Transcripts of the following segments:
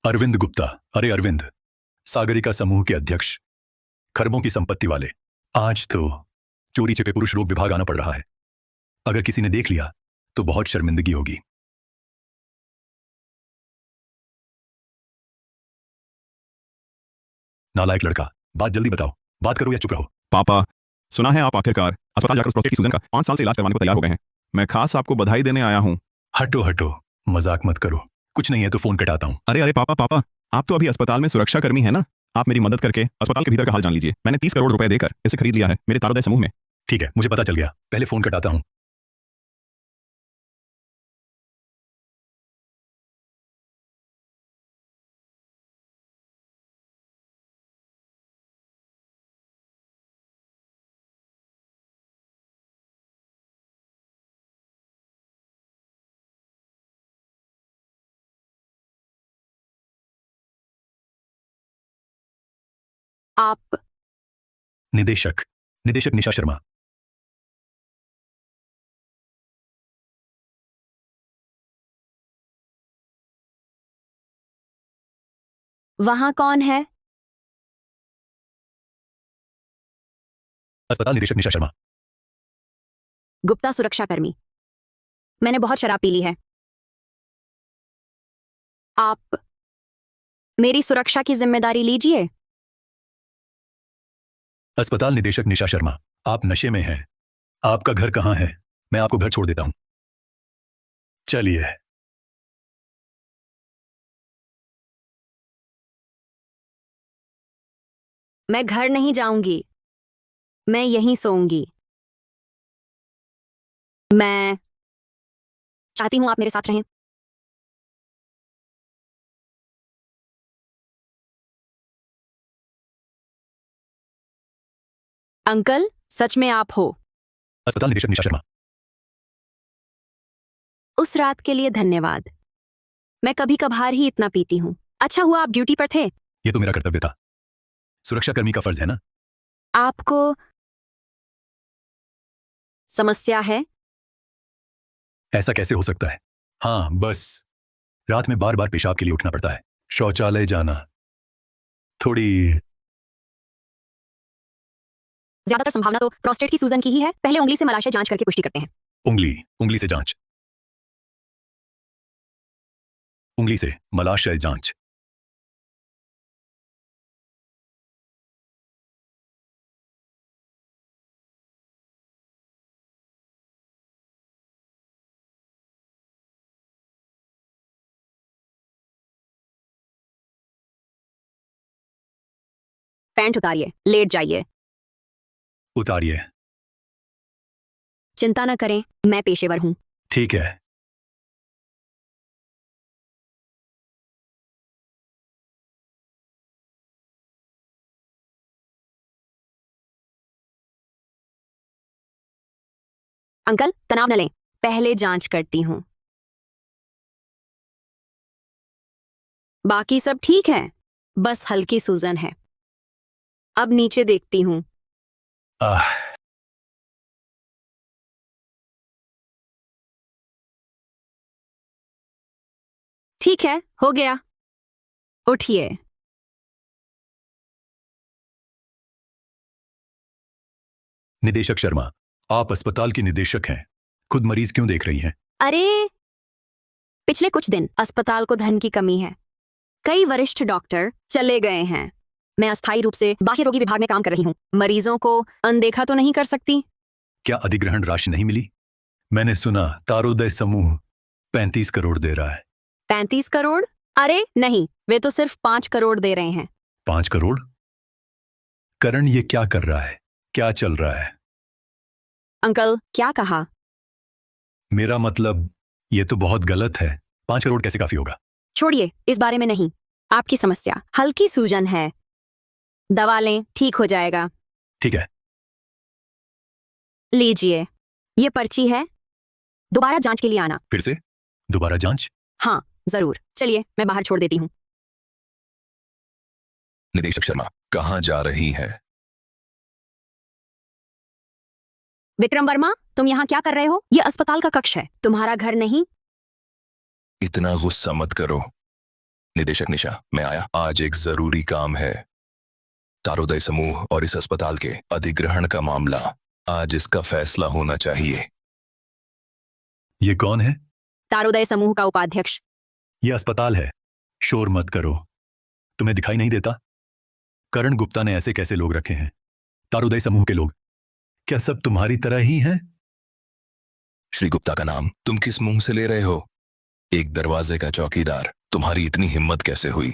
अरविंद गुप्ता। अरे अरविंद, सागरिका समूह के अध्यक्ष, खरबों की संपत्ति वाले। आज तो चोरी छिपे पुरुष रोग विभाग आना पड़ रहा है। अगर किसी ने देख लिया तो बहुत शर्मिंदगी होगी। नालायक लड़का, बात जल्दी बताओ। बात करो या चुप रहो। पापा, सुना है आप आखिरकार अस्पताल जाकर प्रोस्टेट की सूजन का 5 साल से इलाज करवाने को तैयार हो गए हैं। मैं खास आपको बधाई देने आया हूँ। हटो हटो, मजाक मत करो। कुछ नहीं है तो फोन कटाता हूँ। अरे अरे पापा पापा, आप तो अभी अस्पताल में सुरक्षा कर्मी है ना। आप मेरी मदद करके अस्पताल के भीतर का हाल जान लीजिए। मैंने 30 करोड़ रुपए देकर इसे खरीद लिया है मेरे तारोदय समूह में। ठीक है, मुझे पता चल गया। पहले फोन कटाता हूँ। आप निदेशक निदेशक निशा शर्मा। वहां कौन है? अस्पताल निदेशक निशा शर्मा। गुप्ता सुरक्षाकर्मी। मैंने बहुत शराब पी ली है। आप मेरी सुरक्षा की जिम्मेदारी लीजिए। अस्पताल निदेशक निशा शर्मा, आप नशे में हैं। आपका घर कहाँ है? मैं आपको घर छोड़ देता हूं। चलिए। मैं घर नहीं जाऊंगी, मैं यहीं सोऊंगी। मैं चाहती हूं आप मेरे साथ रहें। अंकल, सच में आप हो? अस्पताल निदेशक निशा शर्मा। उस रात के लिए धन्यवाद। मैं कभी कभार ही इतना पीती हूं। अच्छा हुआ आप ड्यूटी पर थे। ये तो मेरा कर्तव्य था। सुरक्षाकर्मी का फर्ज है ना। आपको समस्या है? ऐसा कैसे हो सकता है? हाँ, बस रात में बार बार पेशाब के लिए उठना पड़ता है। शौचालय जाना थोड़ी। ज्यादातर संभावना तो प्रोस्टेट की सूजन की ही है। पहले उंगली से मलाशय जांच करके पुष्टि करते हैं। उंगली से जांच। उंगली से मलाशय जांच। पैंट उतारिए, लेट जाइए। उतारिए। चिंता न करें, मैं पेशेवर हूं। ठीक है। अंकल, तनाव न लें, पहले जांच करती हूं। बाकी सब ठीक है, बस हल्की सूजन है। अब नीचे देखती हूं। आह, ठीक है, हो गया। उठिए। निदेशक शर्मा, आप अस्पताल की निदेशक हैं। खुद मरीज क्यों देख रही हैं? अरे, पिछले कुछ दिन अस्पताल को धन की कमी है। कई वरिष्ठ डॉक्टर चले गए हैं। मैं अस्थायी रूप से बाह्य रोगी विभाग में काम कर रही हूँ। मरीजों को अनदेखा तो नहीं कर सकती। क्या अधिग्रहण राशि नहीं मिली? मैंने सुना तारोदय समूह 35 करोड़ दे रहा है। 35 करोड़? अरे नहीं, वे तो सिर्फ 5 करोड़ दे रहे हैं। 5 करोड़? करण ये क्या कर रहा है? क्या चल रहा है? अंकल, क्या कहा? मेरा मतलब, ये तो बहुत गलत है। 5 करोड़ कैसे काफी होगा? छोड़िए, इस बारे में नहीं। आपकी समस्या हल्की सूजन है। दवा लें, ठीक हो जाएगा। ठीक है। लीजिए, ये पर्ची है। दोबारा जांच के लिए आना। फिर से दोबारा जांच? हाँ, जरूर। चलिए, मैं बाहर छोड़ देती हूँ। निदेशक शर्मा, कहाँ जा रही है? विक्रम वर्मा, तुम यहाँ क्या कर रहे हो? ये अस्पताल का कक्ष है, तुम्हारा घर नहीं। इतना गुस्सा मत करो। निदेशक निशा, मैं आया। आज एक जरूरी काम है। तारोदय समूह और इस अस्पताल के अधिग्रहण का मामला, आज इसका फैसला होना चाहिए। ये कौन है? तारोदय समूह का उपाध्यक्ष। ये अस्पताल है, शोर मत करो। तुम्हें दिखाई नहीं देता? करण गुप्ता ने ऐसे कैसे लोग रखे हैं? तारोदय समूह के लोग। क्या सब तुम्हारी तरह ही हैं? श्री गुप्ता का नाम तुम किस मुंह से ले रहे हो? एक दरवाजे का चौकीदार। तुम्हारी इतनी हिम्मत कैसे हुई?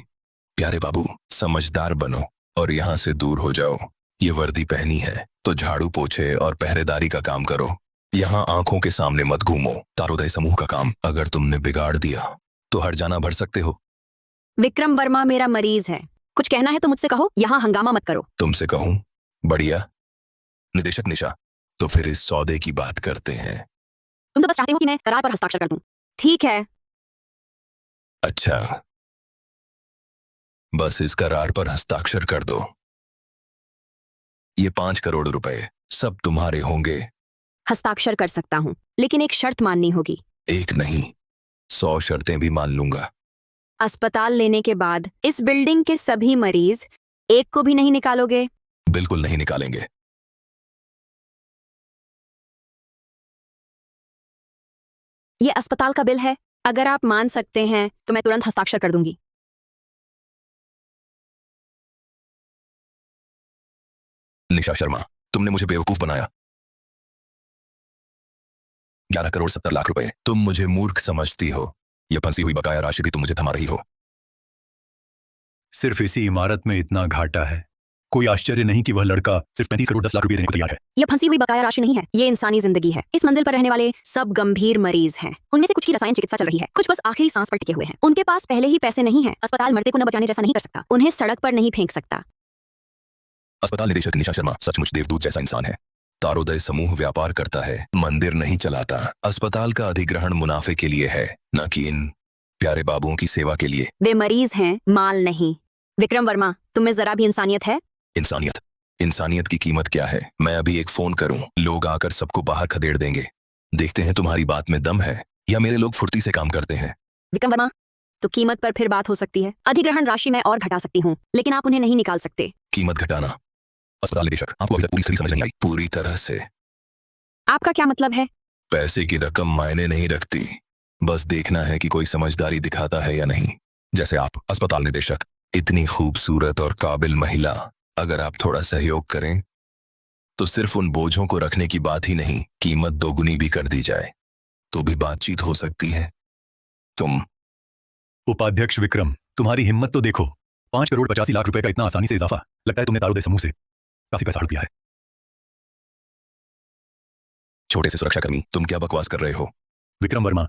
प्यारे बाबू, समझदार बनो और यहाँ से दूर हो जाओ। ये वर्दी पहनी है तो झाड़ू पोछे और पहरेदारी का काम करो। यहाँ आंखों के सामने मत घूमो। तारोदय समूह का काम अगर तुमने बिगाड़ दिया तो हर जाना भर सकते हो। विक्रम वर्मा मेरा मरीज है। कुछ कहना है तो मुझसे कहो, यहाँ हंगामा मत करो। तुमसे कहूं? बढ़िया। निदेशक निशा, तो फिर इस सौदे की बात करते हैं। तुम तो बस चाहते हो कि मैं करार पर हस्ताक्षर कर दूं। ठीक है। अच्छा, बस इस करार पर हस्ताक्षर कर दो। ये 5 करोड़ रुपए सब तुम्हारे होंगे। हस्ताक्षर कर सकता हूँ, लेकिन एक शर्त माननी होगी। एक नहीं, 100 शर्तें भी मान लूंगा। अस्पताल लेने के बाद इस बिल्डिंग के सभी मरीज, एक को भी नहीं निकालोगे? बिल्कुल नहीं निकालेंगे। ये अस्पताल का बिल है। अगर आप मान सकते हैं तो मैं तुरंत हस्ताक्षर कर दूंगी। निशा शर्मा, तुमने मुझे बेवकूफ बनाया। 11 करोड़ 70 लाख रुपए। तुम मुझे मूर्ख समझती हो। यह फंसी हुई बकाया राशि भी तुम मुझे थमा रही हो। सिर्फ इसी इमारत में इतना घाटा है। कोई आश्चर्य नहीं कि वह लड़का सिर्फ 35 करोड़ 10 लाख रुपए देने को तैयार है। ये फंसी हुई बकाया राशि नहीं है, ये इंसानी जिंदगी है। इस मंजिल पर रहने वाले सब गंभीर मरीज हैं। उनमें से कुछ की रसायन चिकित्सा चल रही है, कुछ बस आखिरी सांस पर टिके हुए हैं। उनके पास पहले ही पैसे नहीं है। अस्पताल मरते को न बचाने जैसा नहीं कर सकता, उन्हें सड़क पर नहीं फेंक सकता। अस्पताल निदेशक निशा शर्मा सचमुच देवदूत जैसा इंसान है। तारोदय समूह व्यापार करता है, मंदिर नहीं चलाता। अस्पताल का अधिग्रहण मुनाफे के लिए है, न कि इन प्यारे बाबुओं की सेवा के लिए। वे मरीज हैं, माल नहीं। विक्रम वर्मा, तुम्हें जरा भी इंसानियत है? इंसानियत? इंसानियत की कीमत क्या है? मैं अभी एक फोन करूं, लोग आकर सबको बाहर खदेड़ देंगे। देखते हैं तुम्हारी बात में दम है या मेरे लोग फुर्ती से काम करते हैं। विक्रम वर्मा, तो कीमत पर फिर बात हो सकती है। अधिग्रहण राशि मैं और घटा सकती हूँ, लेकिन आप उन्हें नहीं निकाल सकते। कीमत घटाना? अस्पताल निदेशक, आपको अभी तक पूरी समझ नहीं आई। पूरी तरह से। आपका क्या मतलब है? पैसे की रकम मायने नहीं रखती, बस देखना है कि कोई समझदारी दिखाता है या नहीं। जैसे आप, अस्पताल निदेशक। इतनी खूबसूरत और काबिल महिला, अगर आप थोड़ा सहयोग करें तो सिर्फ उन बोझों को रखने की बात ही नहीं, कीमत दोगुनी भी कर दी जाए तो भी बातचीत हो सकती है। तुम उपाध्यक्ष विक्रम, तुम्हारी हिम्मत तो देखो। 5 करोड़ 85 लाख रुपए का इतना आसानी से इजाफा। लगता है तुमने तारोदय समूह से काफी पैसा हड़प लिया है। छोटे से सुरक्षाकर्मी, तुम क्या बकवास कर रहे हो? विक्रम वर्मा,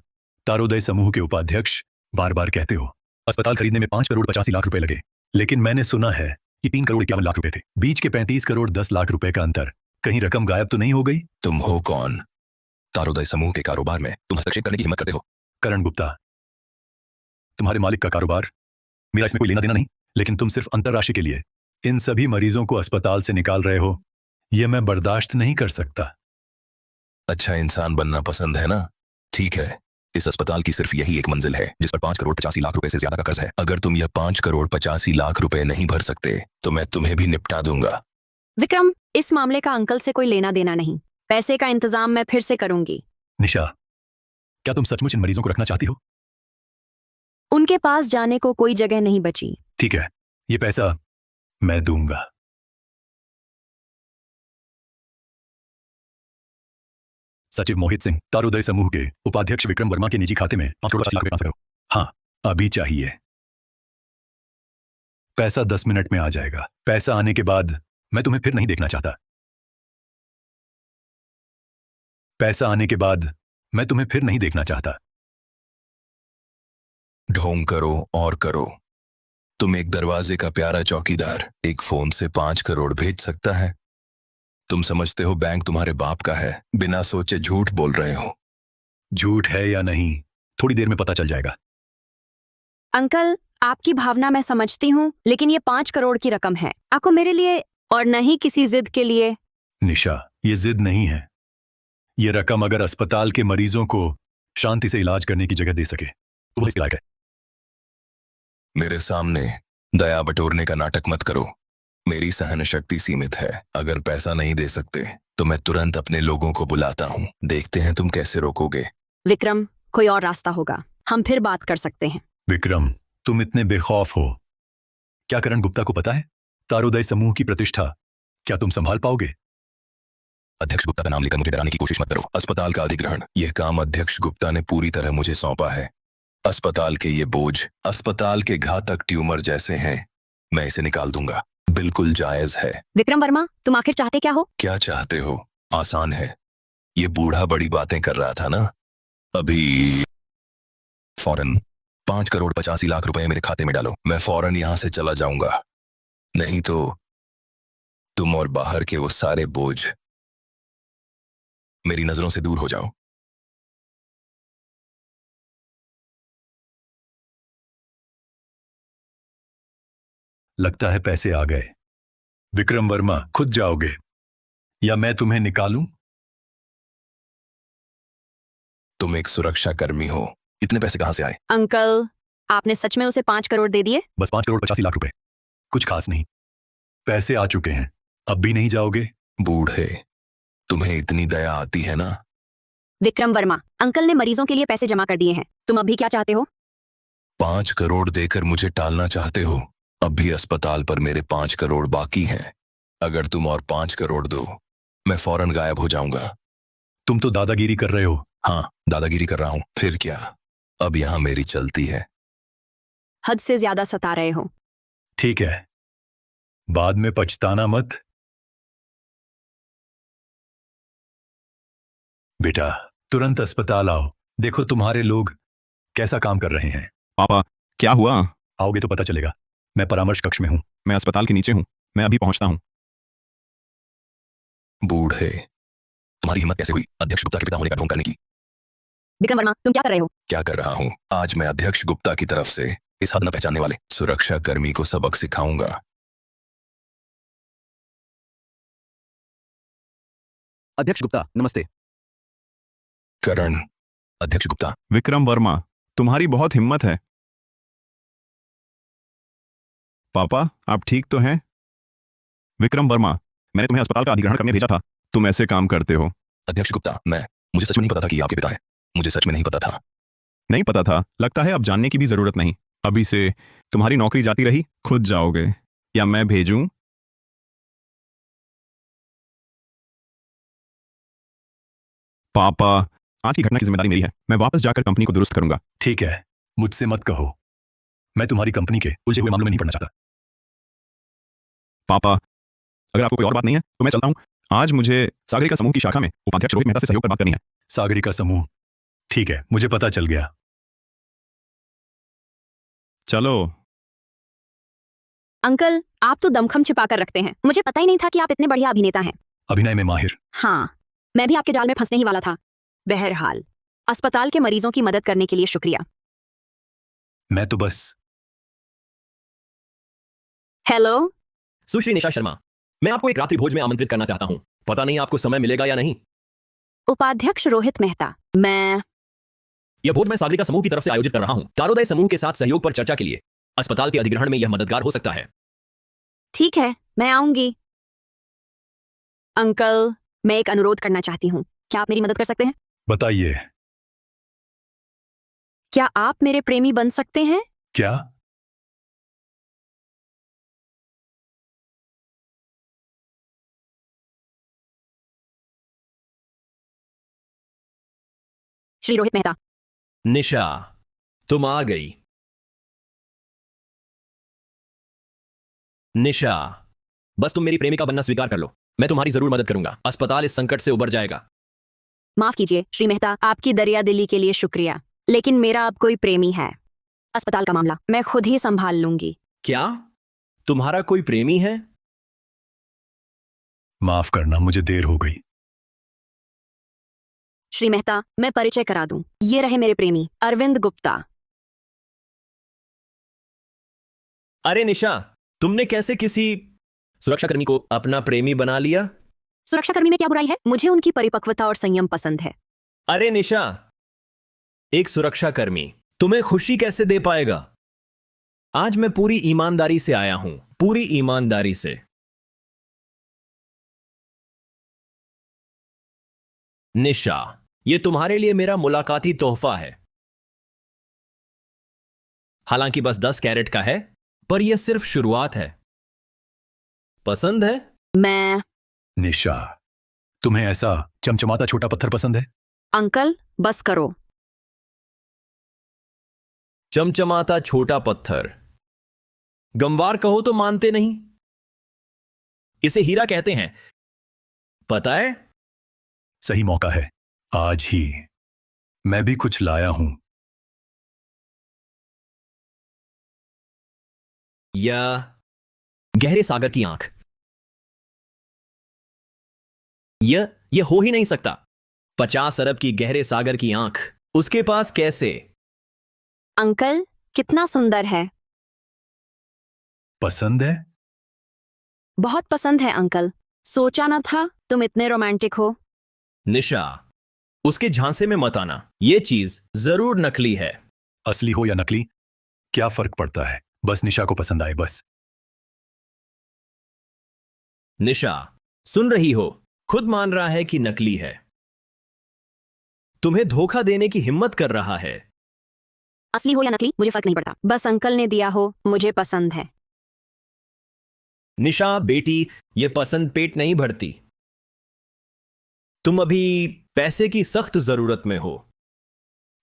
तारोदय समूह के उपाध्यक्ष, बार बार कहते हो अस्पताल खरीदने में 5 करोड़ 85 लाख रुपए लगे, लेकिन मैंने सुना है कि 3 करोड़ 51 लाख रुपए थे। बीच के 35 करोड़ 10 लाख रुपए का अंतर, कहीं रकम गायब तो नहीं हो गई? तुम हो कौन? तारोदय समूह के कारोबार में तुम हस्तक्षेप करने की हिम्मत करते हो? करण गुप्ता, तुम्हारे मालिक का कारोबार, मेरा इसमें कोई लेना देना नहीं, लेकिन तुम सिर्फ अंतर्राशि के लिए इन सभी मरीजों को अस्पताल से निकाल रहे हो, यह मैं बर्दाश्त नहीं कर सकता। अच्छा इंसान बनना पसंद है ना? ठीक है, इस अस्पताल की सिर्फ यही एक मंजिल है जिस पर 5 करोड़ 85 लाख रुपए से ज्यादा का कर्ज है। अगर तुम यह 5 करोड़ 85 लाख रुपए नहीं भर सकते तो मैं तुम्हें भी निपटा दूंगा। विक्रम, इस मामले का अंकल से कोई लेना देना नहीं। पैसे का इंतजाम मैं फिर से करूंगी। निशा, क्या तुम सचमुच इन मरीजों को रखना चाहती हो? उनके पास जाने को कोई जगह नहीं बची। ठीक है, ये पैसा मैं दूंगा। सचिव मोहित सिंह, तारोदय समूह के उपाध्यक्ष विक्रम वर्मा के निजी खाते में 5 करोड़ 80 लाख रुपए ट्रांसफर करो। हाँ, अभी चाहिए। पैसा 10 मिनट में आ जाएगा। पैसा आने के बाद मैं तुम्हें फिर नहीं देखना चाहता। पैसा आने के बाद मैं तुम्हें फिर नहीं देखना चाहता। ढोंग करो और करो। तुम एक दरवाजे का प्यारा चौकीदार एक फोन से 5 करोड़ भेज सकता है? तुम समझते हो बैंक तुम्हारे बाप का है? बिना सोचे झूठ बोल रहे हो। झूठ है या नहीं, थोड़ी देर में पता चल जाएगा। अंकल, आपकी भावना मैं समझती हूँ, लेकिन ये 5 करोड़ की रकम है, आपको मेरे लिए और नहीं किसी जिद के लिए। निशा, ये जिद नहीं है। ये रकम अगर अस्पताल के मरीजों को शांति से इलाज करने की जगह दे सके तो वह इसके लायक है। मेरे सामने दया बटोरने का नाटक मत करो। मेरी सहन शक्ति सीमित है। अगर पैसा नहीं दे सकते तो मैं तुरंत अपने लोगों को बुलाता हूँ। देखते हैं तुम कैसे रोकोगे। विक्रम, कोई और रास्ता होगा, हम फिर बात कर सकते हैं। विक्रम, तुम इतने बेखौफ हो। क्या करण गुप्ता को पता है तारोदय समूह की प्रतिष्ठा? क्या तुम संभाल पाओगे? अध्यक्ष गुप्ता का नाम लेकर मुझे डराने की कोशिश मत करो। अस्पताल का अधिग्रहण, यह काम अध्यक्ष गुप्ता ने पूरी तरह मुझे सौंपा है। अस्पताल के ये बोझ, अस्पताल के घातक ट्यूमर जैसे हैं, मैं इसे निकाल दूंगा। बिल्कुल जायज है। विक्रम वर्मा, तुम आखिर चाहते क्या हो? क्या चाहते हो? आसान है। ये बूढ़ा बड़ी बातें कर रहा था ना, अभी फौरन 5,85,00,000 रुपए मेरे खाते में डालो। मैं फौरन यहां से चला जाऊंगा, नहीं तो तुम और बाहर के वो सारे बोझ मेरी नजरों से दूर हो जाओ। लगता है पैसे आ गए। विक्रम वर्मा, खुद जाओगे या मैं तुम्हें निकालूं? तुम एक सुरक्षा कर्मी हो, इतने पैसे कहां से आए? अंकल, आपने सच में उसे 5 करोड़ दे दिए? बस 5,85,00,000 रुपए, कुछ खास नहीं। पैसे आ चुके हैं, अब भी नहीं जाओगे? बूढ़े, तुम्हें इतनी दया आती है ना? विक्रम वर्मा, अंकल ने मरीजों के लिए पैसे जमा कर दिए हैं, तुम अभी क्या चाहते हो? 5 करोड़ देकर मुझे टालना चाहते हो? अब भी अस्पताल पर मेरे 5 करोड़ बाकी हैं। अगर तुम और 5 करोड़ दो, मैं फौरन गायब हो जाऊंगा। तुम तो दादागिरी कर रहे हो। हाँ, दादागिरी कर रहा हूं, फिर क्या? अब यहां मेरी चलती है। हद से ज्यादा सता रहे हो। ठीक है, बाद में पछताना मत। बेटा, तुरंत अस्पताल आओ। देखो तुम्हारे लोग कैसा काम कर रहे हैं। पापा, क्या हुआ? आओगे तो पता चलेगा। मैं परामर्श कक्ष में हूं। मैं अस्पताल के नीचे हूँ, मैं अभी पहुंचता हूँ। बूढ़े, तुम्हारी हिम्मत कैसे हुई अध्यक्ष गुप्ता के पिता होने का ढोंग करने की? विक्रम वर्मा, तुम क्या कर रहे हो? क्या कर रहा हूं? आज मैं अध्यक्ष गुप्ता की तरफ से इस हद न पहचानने वाले सुरक्षा कर्मी को सबक सिखाऊंगा। अध्यक्ष गुप्ता, नमस्ते। करण, अध्यक्ष गुप्ता। विक्रम वर्मा, तुम्हारी बहुत हिम्मत है। पापा, आप ठीक तो हैं? विक्रम वर्मा, मैंने तुम्हें अस्पताल का अधिग्रहण करने भेजा था, तुम ऐसे काम करते हो। अध्यक्ष गुप्ता, मुझे सच में नहीं पता था कि ये आपके पिता हैं। मुझे सच में नहीं पता था। नहीं पता था? लगता है अब जानने की भी जरूरत नहीं। अभी से तुम्हारी नौकरी जाती रही, खुद जाओगे या मैं भेजूं? पापा, आज की घटना की जिम्मेदारी मेरी है। मैं वापस जाकर कंपनी को दुरुस्त करूंगा। ठीक है, मुझसे मत कहो। मैं तुम्हारी कंपनी के उलझे हुए मामलों में नहीं पड़ना चाहता। पापा, अगर आपको कोई और बात नहीं है तो मैं चलता हूं। आज मुझे सागरिका समूह की शाखा में उपाध्यक्ष रोहित मेहता से सहयोग पर बात करनी है। सागरिका समूह, ठीक है, मुझे पता चल गया। चलो। अंकल, आप तो दमखम छिपा कर रखते हैं। मुझे पता ही नहीं था कि आप इतने बढ़िया अभिनेता हैं। अभिनय में माहिर। हाँ, मैं भी आपके जाल में फंसने ही वाला था। बहरहाल, अस्पताल के मरीजों की मदद करने के लिए शुक्रिया। मैं तो बस। हेलो। सुश्री निशा शर्मा, मैं आपको एक रात्रि भोज में आमंत्रित करना चाहता हूं। पता नहीं आपको समय मिलेगा या नहीं। उपाध्यक्ष रोहित मेहता, यह भोज मैं सागरिका समूह की तरफ से आयोजित कर रहा हूं। तारोदय समूह के साथ सहयोग पर चर्चा के लिए अस्पताल के अधिग्रहण में यह मददगार हो सकता है। ठीक है, मैं आऊंगी। अंकल, मैं एक अनुरोध करना चाहती हूँ, क्या आप मेरी मदद कर सकते हैं? बताइए। क्या आप मेरे प्रेमी बन सकते हैं? क्या? श्री रोहित मेहता। निशा, तुम आ गई। निशा, बस तुम मेरी प्रेमिका बनना स्वीकार कर लो। मैं तुम्हारी जरूर मदद करूंगा। अस्पताल इस संकट से उबर जाएगा। माफ कीजिए श्री मेहता, आपकी दरिया दिली के लिए शुक्रिया, लेकिन मेरा अब कोई प्रेमी है। अस्पताल का मामला मैं खुद ही संभाल लूंगी। क्या तुम्हारा कोई प्रेमी है? माफ करना, मुझे देर हो गई। श्री मेहता, मैं परिचय करा दूं। ये रहे मेरे प्रेमी अरविंद गुप्ता। अरे निशा, तुमने कैसे किसी सुरक्षाकर्मी को अपना प्रेमी बना लिया? सुरक्षाकर्मी में क्या बुराई है? मुझे उनकी परिपक्वता और संयम पसंद है। अरे निशा, एक सुरक्षाकर्मी तुम्हें खुशी कैसे दे पाएगा? आज मैं पूरी ईमानदारी से आया हूं, पूरी ईमानदारी से। निशा, ये तुम्हारे लिए मेरा मुलाकाती तोहफा है। हालांकि बस 10 कैरेट का है, पर यह सिर्फ शुरुआत है। पसंद है? मैं निशा, तुम्हें ऐसा चमचमाता छोटा पत्थर पसंद है? अंकल बस करो। चमचमाता छोटा पत्थर। गमवार कहो तो मानते नहीं। इसे हीरा कहते हैं, पता है? सही मौका है। आज ही मैं भी कुछ लाया हूं। या गहरे सागर की आंख। यह हो ही नहीं सकता। 50 अरब की गहरे सागर की आंख उसके पास कैसे? अंकल कितना सुंदर है। पसंद है? बहुत पसंद है अंकल। सोचा ना था तुम इतने रोमांटिक हो। निशा, उसके झांसे में मत आना। यह चीज जरूर नकली है। असली हो या नकली, क्या फर्क पड़ता है? बस निशा को पसंद आए, बस। निशा, सुन रही हो? खुद मान रहा है कि नकली है। तुम्हें धोखा देने की हिम्मत कर रहा है। असली हो या नकली मुझे फर्क नहीं पड़ता, बस अंकल ने दिया हो, मुझे पसंद है। निशा बेटी, यह पसंद पेट नहीं भरती। तुम अभी पैसे की सख्त जरूरत में हो।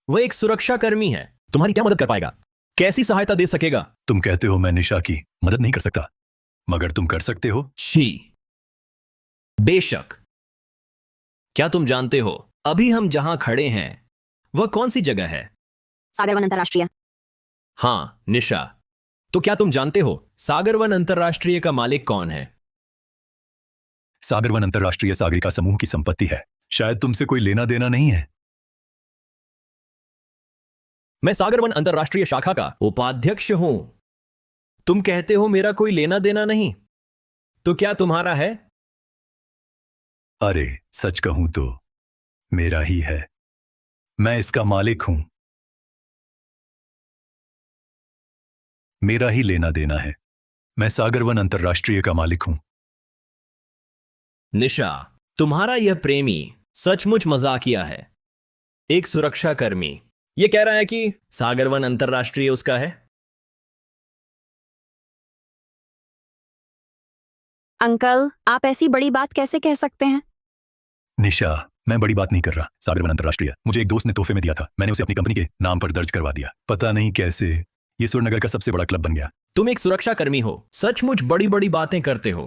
वह एक सुरक्षा कर्मी है, तुम्हारी क्या मदद कर पाएगा? कैसी सहायता दे सकेगा? तुम कहते हो मैं निशा की मदद नहीं कर सकता, मगर तुम कर सकते हो। छी, बेशक। क्या तुम जानते हो अभी हम जहां खड़े हैं वह कौन सी जगह है? सागरवन अंतरराष्ट्रीय। हां निशा, तो क्या तुम जानते हो सागरवन अंतरराष्ट्रीय का मालिक कौन है? सागरवन अंतरराष्ट्रीय सागरिका समूह की संपत्ति है। शायद तुमसे कोई लेना देना नहीं है। मैं सागरवन अंतरराष्ट्रीय शाखा का उपाध्यक्ष हूं। तुम कहते हो मेरा कोई लेना देना नहीं, तो क्या तुम्हारा है? अरे सच कहूं तो मेरा ही है। मैं इसका मालिक हूं। मेरा ही लेना देना है। मैं सागरवन अंतरराष्ट्रीय का मालिक हूं। निशा, तुम्हारा यह प्रेमी सचमुच मजाकिया है। एक सुरक्षा कर्मी यह कह रहा है कि सागरवन अंतरराष्ट्रीय उसका है। अंकल आप ऐसी बड़ी बात कैसे कह सकते हैं? निशा, मैं बड़ी बात नहीं कर रहा। सागरवन अंतरराष्ट्रीय मुझे एक दोस्त ने तोहफे में दिया था। मैंने उसे अपनी कंपनी के नाम पर दर्ज करवा दिया। पता नहीं कैसे ये सुरनगर का सबसे बड़ा क्लब बन गया। तुम एक सुरक्षा कर्मी हो, सचमुच बड़ी बड़ी बातें करते हो।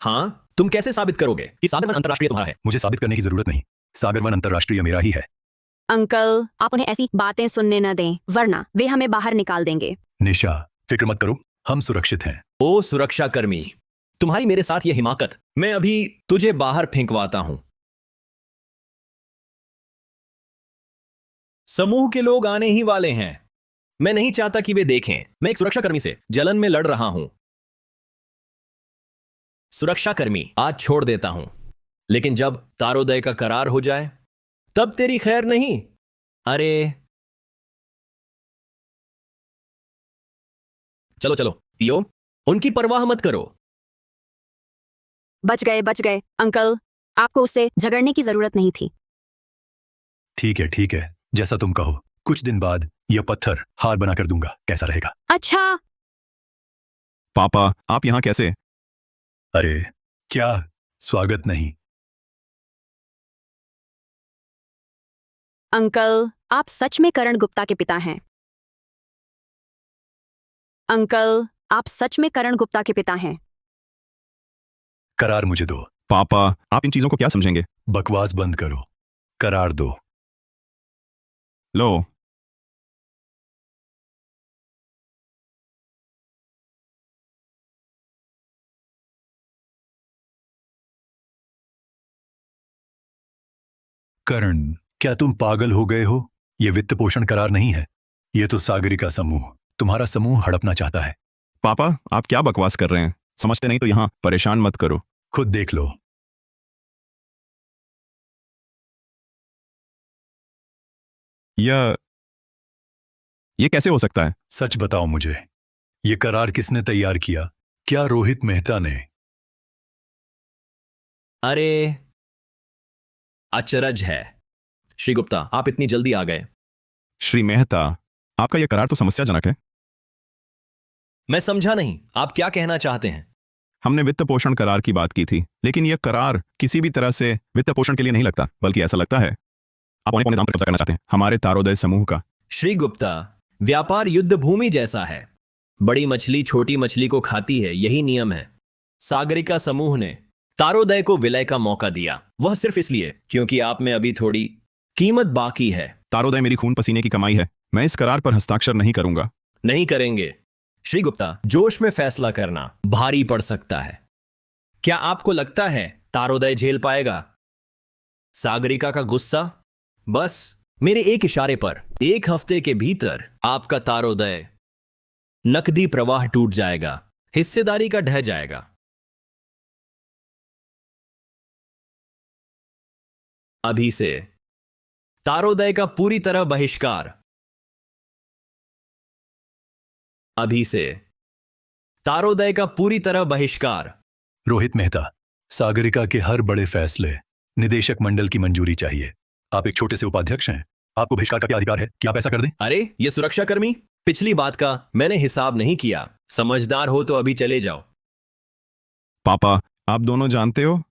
हां, तुम कैसे साबित करोगे कि सागरवन अंतरराष्ट्रीय तुम्हारा है? मुझे साबित करने की जरूरत नहीं। सागरवन अंतरराष्ट्रीय मेरा ही है। अंकल आप उन्हें ऐसी बातें सुनने न दें, वरना वे हमें बाहर निकाल देंगे। निशा, फिक्र मत करो, हम सुरक्षित हैं। ओ सुरक्षा कर्मी, तुम्हारी मेरे साथ यह हिमाकत। मैं अभी तुझे बाहर फेंकवाता हूं। समूह के लोग आने ही वाले हैं। मैं नहीं चाहता कि वे देखें मैं एक सुरक्षा कर्मी से जलन में लड़ रहा हूं। सुरक्षा कर्मी, आज छोड़ देता हूं, लेकिन जब तारोदय का करार हो जाए तब तेरी खैर नहीं। अरे चलो चलो पियो, उनकी परवाह मत करो। बच गए अंकल, आपको उससे झगड़ने की जरूरत नहीं थी। ठीक है, जैसा तुम कहो। कुछ दिन बाद यह पत्थर हार बना कर दूंगा, कैसा रहेगा? अच्छा पापा आप यहाँ कैसे? अरे क्या स्वागत नहीं। अंकल आप सच में करण गुप्ता के पिता हैं? अंकल आप सच में करण गुप्ता के पिता हैं? करार मुझे दो। पापा आप इन चीजों को क्या समझेंगे? बकवास बंद करो, करार दो। लो। करण, क्या तुम पागल हो गए हो? यह वित्त पोषण करार नहीं है। यह तो सागरिका समूह, तुम्हारा समूह हड़पना चाहता है। पापा आप क्या बकवास कर रहे हैं? समझते नहीं तो यहाँ परेशान मत करो। खुद देख लो। यह कैसे हो सकता है? सच बताओ मुझे, ये करार किसने तैयार किया? क्या रोहित मेहता ने? अरे अचरज है। श्री गुप्ता, आप इतनी जल्दी आ गए। श्री मेहता, आपका यह करार तो समस्याजनक है। मैं समझा नहीं, आप क्या कहना चाहते हैं? हमने वित्त पोषण करार की बात की थी, लेकिन यह करार किसी भी तरह से वित्त पोषण के लिए नहीं लगता, बल्कि ऐसा लगता है आप औने पौने दाम पर कब्जा करना चाहते हैं हमारे तारोदय समूह का। श्री गुप्ता, व्यापार युद्ध भूमि जैसा है। बड़ी मछली छोटी मछली को खाती है, यही नियम है। सागरिका समूह ने तारोदय को विलय का मौका दिया, वह सिर्फ इसलिए क्योंकि आप में अभी थोड़ी कीमत बाकी है। तारोदय मेरी खून पसीने की कमाई है, मैं इस करार पर हस्ताक्षर नहीं करूंगा। नहीं करेंगे? श्री गुप्ता, जोश में फैसला करना भारी पड़ सकता है। क्या आपको लगता है तारोदय झेल पाएगा सागरिका का गुस्सा? बस मेरे एक इशारे पर 1 हफ्ते के भीतर आपका तारोदय नकदी प्रवाह टूट जाएगा, हिस्सेदारी का ढह जाएगा। अभी से तारोदय का पूरी तरह बहिष्कार। अभी से तारोदय का पूरी तरह बहिष्कार। रोहित मेहता, सागरिका के हर बड़े फैसले निदेशक मंडल की मंजूरी चाहिए। आप एक छोटे से उपाध्यक्ष हैं, आपको बहिष्कार का क्या अधिकार है कि आप ऐसा कर दें? अरे ये सुरक्षाकर्मी, पिछली बात का मैंने हिसाब नहीं किया। समझदार हो तो अभी चले जाओ। पापा, आप दोनों जानते हो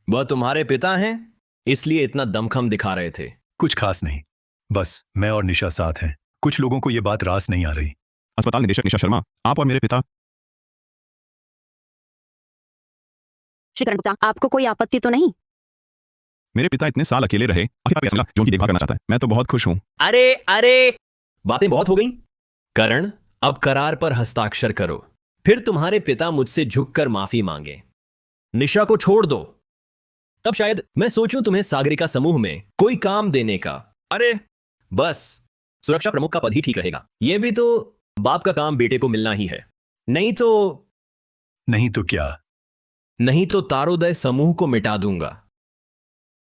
वह तुम्हारे पिता हैं, इसलिए इतना दमखम दिखा रहे थे। कुछ खास नहीं, बस मैं और निशा साथ हैं। कुछ लोगों को यह बात रास नहीं आ रही। अस्पताल निदेशक निशा शर्मा, आप और मेरे पिता। श्री करण गुप्ता, आपको कोई आपत्ति तो नहीं? मेरे पिता इतने साल अकेले रहे, आखिर आप ऐसा मिला जो उनकी देखभाल करना चाहता है। मैं तो बहुत खुश हूं। अरे अरे, बातें बहुत हो गई। करण, अब करार पर हस्ताक्षर करो, फिर तुम्हारे पिता मुझसे झुककर माफी मांगे। निशा को छोड़ दो, तब शायद मैं सोचूं तुम्हें सागरिका समूह में कोई काम देने का। अरे बस, सुरक्षा प्रमुख का पद ही ठीक रहेगा। यह भी तो बाप का काम बेटे को मिलना ही है। नहीं तो क्या? नहीं तो तारोदय समूह को मिटा दूंगा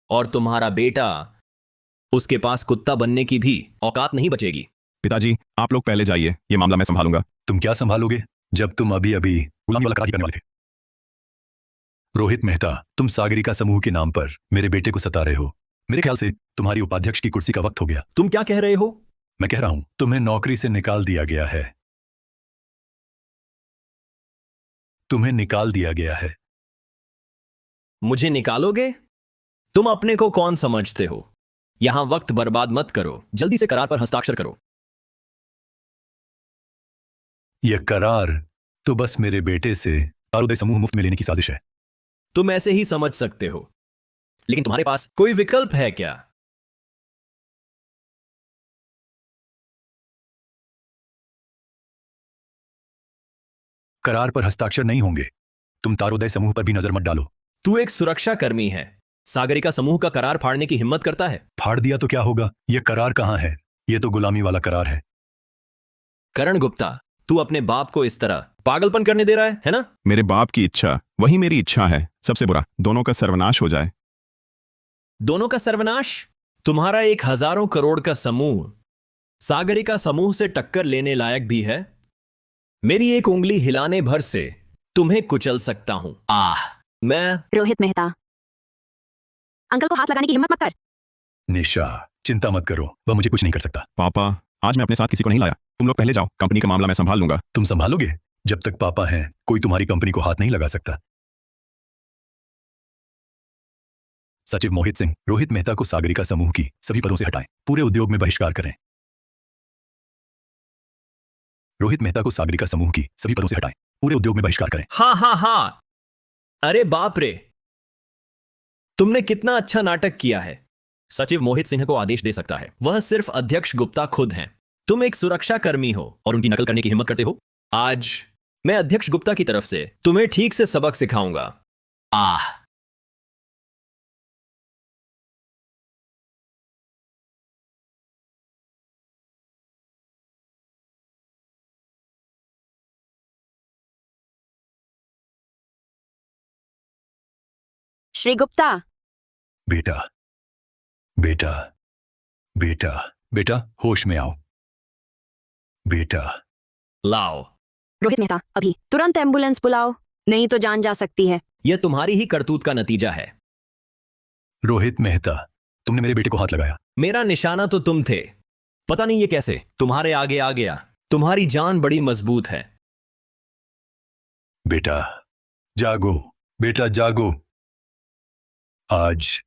और तुम्हारा बेटा, उसके पास कुत्ता बनने की भी औकात नहीं बचेगी। पिताजी, आप लोग पहले जाइए, ये मामला मैं संभालूंगा। तुम क्या संभालोगे जब तुम अभी अभी गुलामी वाला करार ही करने वाले थे? रोहित मेहता, तुम सागरिका समूह के नाम पर मेरे बेटे को सता रहे हो। मेरे ख्याल से तुम्हारी उपाध्यक्ष की कुर्सी का वक्त हो गया। तुम क्या कह रहे हो? मैं कह रहा हूं, तुम्हें नौकरी से निकाल दिया गया है। तुम्हें निकाल दिया गया है। मुझे निकालोगे? तुम अपने को कौन समझते हो? यहां वक्त बर्बाद मत करो, जल्दी से करार पर हस्ताक्षर करो। यह करार तो बस मेरे बेटे से तारोदय समूह मुफ्त में लेने की साजिश है। तुम ऐसे ही समझ सकते हो, लेकिन तुम्हारे पास कोई विकल्प है क्या? करार पर हस्ताक्षर नहीं होंगे। तुम तारोदय समूह पर भी नजर मत डालो। तू एक सुरक्षा कर्मी है, सागरिका समूह का करार फाड़ने की हिम्मत करता है। फाड़ दिया तो क्या होगा? यह करार कहां है? यह तो गुलामी वाला करार है। करण गुप्ता, तू अपने बाप को इस तरह पागलपन करने दे रहा है ना? मेरे बाप की इच्छा वही मेरी इच्छा है। सबसे बुरा, दोनों का सर्वनाश हो जाए। दोनों का सर्वनाश? तुम्हारा एक हजारों करोड़ का समूह सागरिका समूह से टक्कर लेने लायक भी है? मेरी एक उंगली हिलाने भर से तुम्हें कुचल सकता हूं। मैं रोहित मेहता, अंकल को हाथ लगाने की हिम्मत मत कर। निशा, चिंता मत करो, वह मुझे कुछ नहीं कर सकता। पापा, आज मैं अपने साथ किसी को नहीं लाया। तुम लोग पहले जाओ, कंपनी का मामला मैं संभाल लूंगा। तुम संभालोगे? जब तक पापा हैं, कोई तुम्हारी कंपनी को हाथ नहीं लगा सकता। सचिव मोहित सिंह, रोहित मेहता को सागरिका समूह की सभी पदों से हटाएं, पूरे उद्योग में बहिष्कार करें। रोहित मेहता को सागरिका समूह की सभी पदों से हटाएं, पूरे उद्योग में बहिष्कार करें। हाँ। अरे बाप रे, तुमने कितना अच्छा नाटक किया है। सचिव मोहित सिंह को आदेश दे सकता है, वह सिर्फ अध्यक्ष गुप्ता खुद हैं। तुम एक सुरक्षा कर्मी हो और उनकी नकल करने की हिम्मत करते हो। आज मैं अध्यक्ष गुप्ता की तरफ से तुम्हें ठीक से सबक सिखाऊंगा। श्री गुप्ता, बेटा बेटा बेटा बेटा, होश में आओ। बेटा, लाओ। रोहित मेहता, अभी तुरंत एम्बुलेंस बुलाओ, नहीं तो जान जा सकती है। यह तुम्हारी ही करतूत का नतीजा है। रोहित मेहता, तुमने मेरे बेटे को हाथ लगाया। मेरा निशाना तो तुम थे। पता नहीं ये कैसे तुम्हारे आगे आ गया। तुम्हारी जान बड़ी मजबूत है। बेटा जागो, बेटा जागो। आज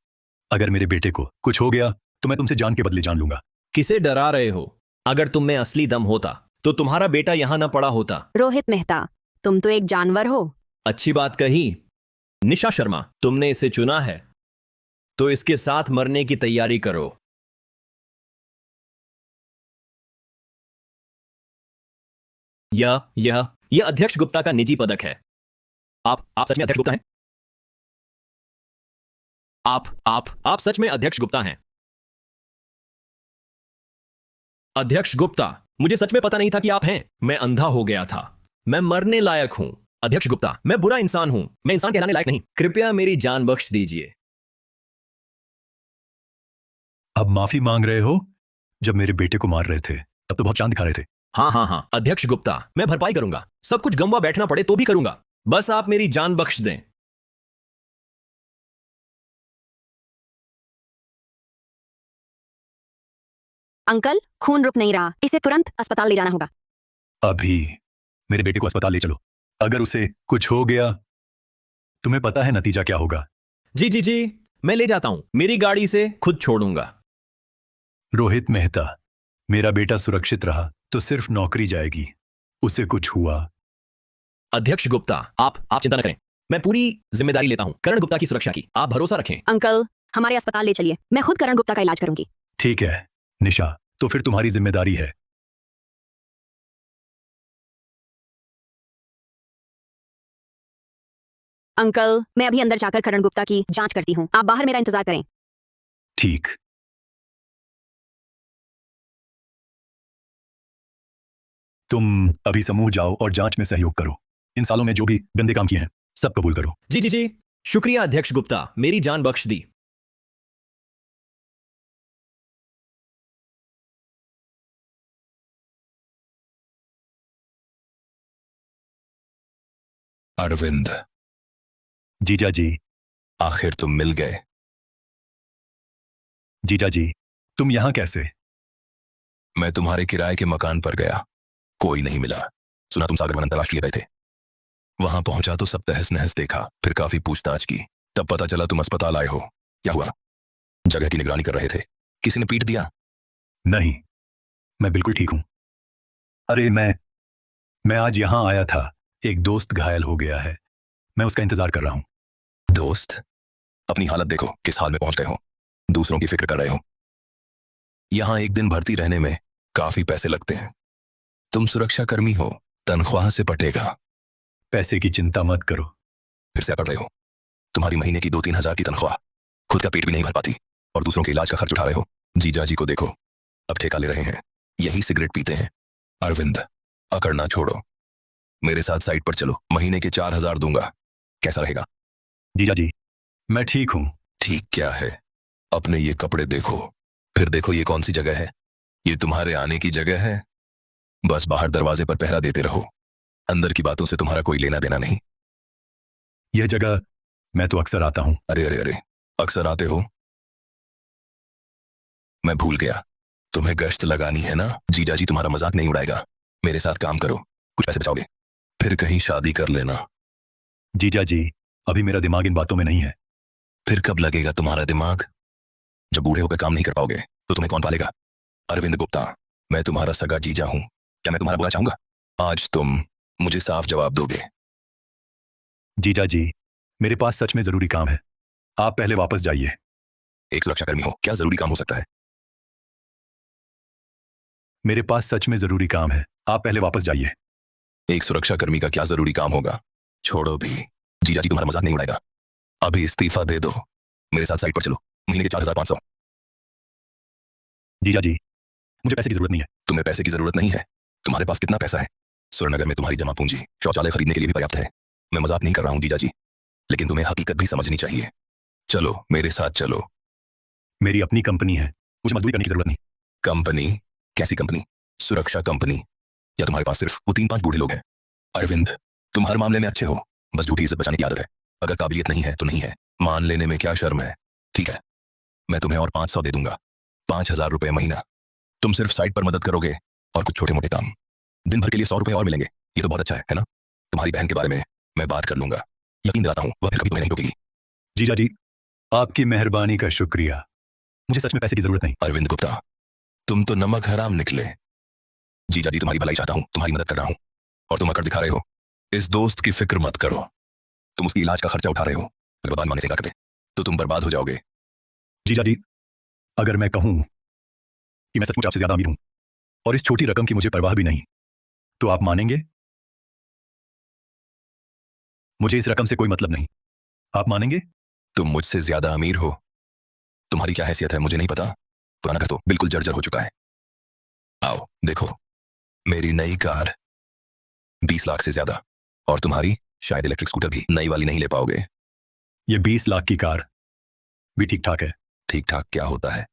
अगर मेरे बेटे को कुछ हो गया तो मैं तुमसे जान के बदले जान लूंगा। किसे डरा रहे हो? अगर तुम में असली दम होता तो तुम्हारा बेटा यहां ना पड़ा होता। रोहित मेहता, तुम तो एक जानवर हो। अच्छी बात कही। निशा शर्मा, तुमने इसे चुना है तो इसके साथ मरने की तैयारी करो। यह अध्यक्ष गुप्ता का निजी पदक है। आप सच में अध्यक्ष गुप्ता हैं? आप सच में अध्यक्ष गुप्ता हैं? अध्यक्ष गुप्ता, मुझे सच में पता नहीं था कि आप हैं। मैं अंधा हो गया था। मैं मरने लायक हूं। अध्यक्ष गुप्ता, मैं बुरा इंसान हूं। मैं इंसान कहलाने लायक नहीं। कृपया मेरी जान बख्श दीजिए। अब माफी मांग रहे हो? जब मेरे बेटे को मार रहे थे तब तो बहुत चांद दिखा रहे थे। हाँ, अध्यक्ष गुप्ता, मैं भरपाई करूंगा। सब कुछ गंवा बैठना पड़े तो भी करूंगा। बस आप मेरी जान बख्श दें। अंकल, खून रुक नहीं रहा, इसे तुरंत अस्पताल ले जाना होगा। अभी मेरे बेटे को अस्पताल ले चलो। अगर उसे कुछ हो गया, तुम्हें पता है नतीजा क्या होगा। जी, मैं ले जाता हूं। मेरी गाड़ी से खुद छोड़ूंगा। रोहित मेहता, मेरा बेटा सुरक्षित रहा तो सिर्फ नौकरी जाएगी। उसे कुछ हुआ। अध्यक्ष गुप्ता, आप चिंता न करें। मैं पूरी जिम्मेदारी लेता हूं करण गुप्ता की सुरक्षा की। आप भरोसा रखें। अंकल, हमारे अस्पताल ले चलिए, मैं खुद करण गुप्ता का इलाज करूंगी। ठीक है निशा, तो फिर तुम्हारी जिम्मेदारी है। अंकल, मैं अभी अंदर जाकर करण गुप्ता की जांच करती हूँ, आप बाहर मेरा इंतजार करें। ठीक। तुम अभी समूह जाओ और जांच में सहयोग करो। इन सालों में जो भी गंदे काम किए हैं सब कबूल करो। जी, शुक्रिया अध्यक्ष गुप्ता, मेरी जान बख्श दी। अरविंद, जीजा जी। आखिर तुम मिल गए। जीजा जी, तुम यहां कैसे? मैं तुम्हारे किराए के मकान पर गया, कोई नहीं मिला। सुना तुम सागर वन अंतरराष्ट्रीय गए थे। वहां पहुंचा तो सब तहस नहस देखा, फिर काफी पूछताछ की, तब पता चला तुम अस्पताल आए हो। क्या हुआ? जगह की निगरानी कर रहे थे, किसी ने पीट दिया? नहीं, मैं बिल्कुल ठीक हूं। अरे मैं आज यहां आया था। एक दोस्त घायल हो गया है, मैं उसका इंतजार कर रहा हूं। दोस्त? अपनी हालत देखो, किस हाल में पहुंच गए हो। दूसरों की फिक्र कर रहे हो। यहां एक दिन भर्ती रहने में काफी पैसे लगते हैं। तुम सुरक्षा कर्मी हो, तनख्वाह से पटेगा। पैसे की चिंता मत करो। फिर से अकड़ रहे हो। तुम्हारी महीने की 2-3 हजार की तनख्वाह खुद का पेट भी नहीं भर पाती और दूसरों के इलाज का खर्च उठा रहे हो। जीजा जी को देखो, अब ठेका ले रहे हैं, यही सिगरेट पीते हैं। अरविंद, अकड़ना छोड़ो, मेरे साथ साइट पर चलो। महीने के 4,000 दूंगा, कैसा रहेगा? जीजा जी, मैं ठीक हूं। ठीक क्या है? अपने ये कपड़े देखो, फिर देखो ये कौन सी जगह है। ये तुम्हारे आने की जगह है। बस बाहर दरवाजे पर पहरा देते रहो, अंदर की बातों से तुम्हारा कोई लेना देना नहीं। यह जगह मैं तो अक्सर आता हूं। अरे, अक्सर आते हो? मैं भूल गया, तुम्हें गश्त लगानी है ना। जीजा जी तुम्हारा मजाक नहीं उड़ाएगा। मेरे साथ काम करो, कुछ पैसे बचाओगे, फिर कहीं शादी कर लेना। जीजा जी, अभी मेरा दिमाग इन बातों में नहीं है। फिर कब लगेगा तुम्हारा दिमाग? जब बूढ़े होकर काम नहीं कर पाओगे तो तुम्हें कौन पालेगा? अरविंद गुप्ता, मैं तुम्हारा सगा जीजा हूं, क्या मैं तुम्हारा बुरा चाहूंगा? आज तुम मुझे साफ जवाब दोगे। जीजा जी, मेरे पास सच में जरूरी काम है, आप पहले वापस जाइए। एक सुरक्षाकर्मी हो, क्या जरूरी काम हो सकता है? मेरे पास सच में जरूरी काम है, आप पहले वापस जाइए। एक सुरक्षाकर्मी का क्या जरूरी काम होगा? छोड़ो भी, जीजा जी तुम्हारा मजाक नहीं उड़ाएगा। अभी इस्तीफा दे दो, मेरे साथ साइट पर चलो। महीने के 4,500। जीजा जी, मुझे पैसे की जरूरत नहीं है। तुम्हें पैसे की जरूरत नहीं है? तुम्हारे पास कितना पैसा है? सुरनगर में तुम्हारी जमा पूंजी शौचालय खरीदने के लिए भी पर्याप्त है। मैं मजाक नहीं कर रहा हूं जीजा जी, लेकिन तुम्हें हकीकत भी समझनी चाहिए। चलो मेरे साथ चलो। मेरी अपनी कंपनी है, मुझे मजदूरी करने की जरूरत नहीं। कंपनी? कैसी कंपनी? सुरक्षा कंपनी। या तुम्हारे पास सिर्फ वो 3-5 बूढ़े लोग हैं? अरविंद, तुम हर मामले में अच्छे हो, बस झूठी इज्जत बचाने की आदत है। अगर काबिलियत नहीं है तो नहीं है, मान लेने में क्या शर्म है? ठीक है, मैं तुम्हें और 500 दे दूंगा, 5,000 रुपये महीना। तुम सिर्फ साइट पर मदद करोगे और कुछ छोटे मोटे काम। दिन भर के लिए 100 रुपये और मिलेंगे। ये तो बहुत अच्छा है ना? तुम्हारी बहन के बारे में मैं बात कर लूंगा, यकीन दिलाता हूँ वह फिर कभी तुम्हें नहीं रोकेगी। जीजा जी, आपकी मेहरबानी का शुक्रिया। मुझे सच में पैसे की जरूरत नहीं। अरविंद गुप्ता, तुम तो नमक हराम निकले। जीजा जी, तुम्हारी भलाई चाहता हूँ, तुम्हारी मदद कर रहा हूँ और तुम अकड़ दिखा रहे हो। इस दोस्त की फिक्र मत करो, तुम उसकी इलाज का खर्चा उठा रहे हो। अगर बदमाश माने से करते तो तुम बर्बाद हो जाओगे। जीजा जी, अगर मैं कहूं कि मैं सचमुच आपसे ज्यादा अमीर हूं और इस छोटी रकम की मुझे परवाह भी नहीं, तो आप मानेंगे? मुझे इस रकम से कोई मतलब नहीं, आप मानेंगे? तुम मुझसे ज्यादा अमीर हो? तुम्हारी क्या हैसियत है मुझे नहीं पता। पुराना घर तो बिल्कुल जर्जर हो चुका है। आओ देखो, मेरी नई कार 20 लाख से ज्यादा, और तुम्हारी शायद इलेक्ट्रिक स्कूटर भी नई वाली नहीं ले पाओगे। ये 20 लाख की कार भी ठीक ठाक है। ठीक ठाक क्या होता है?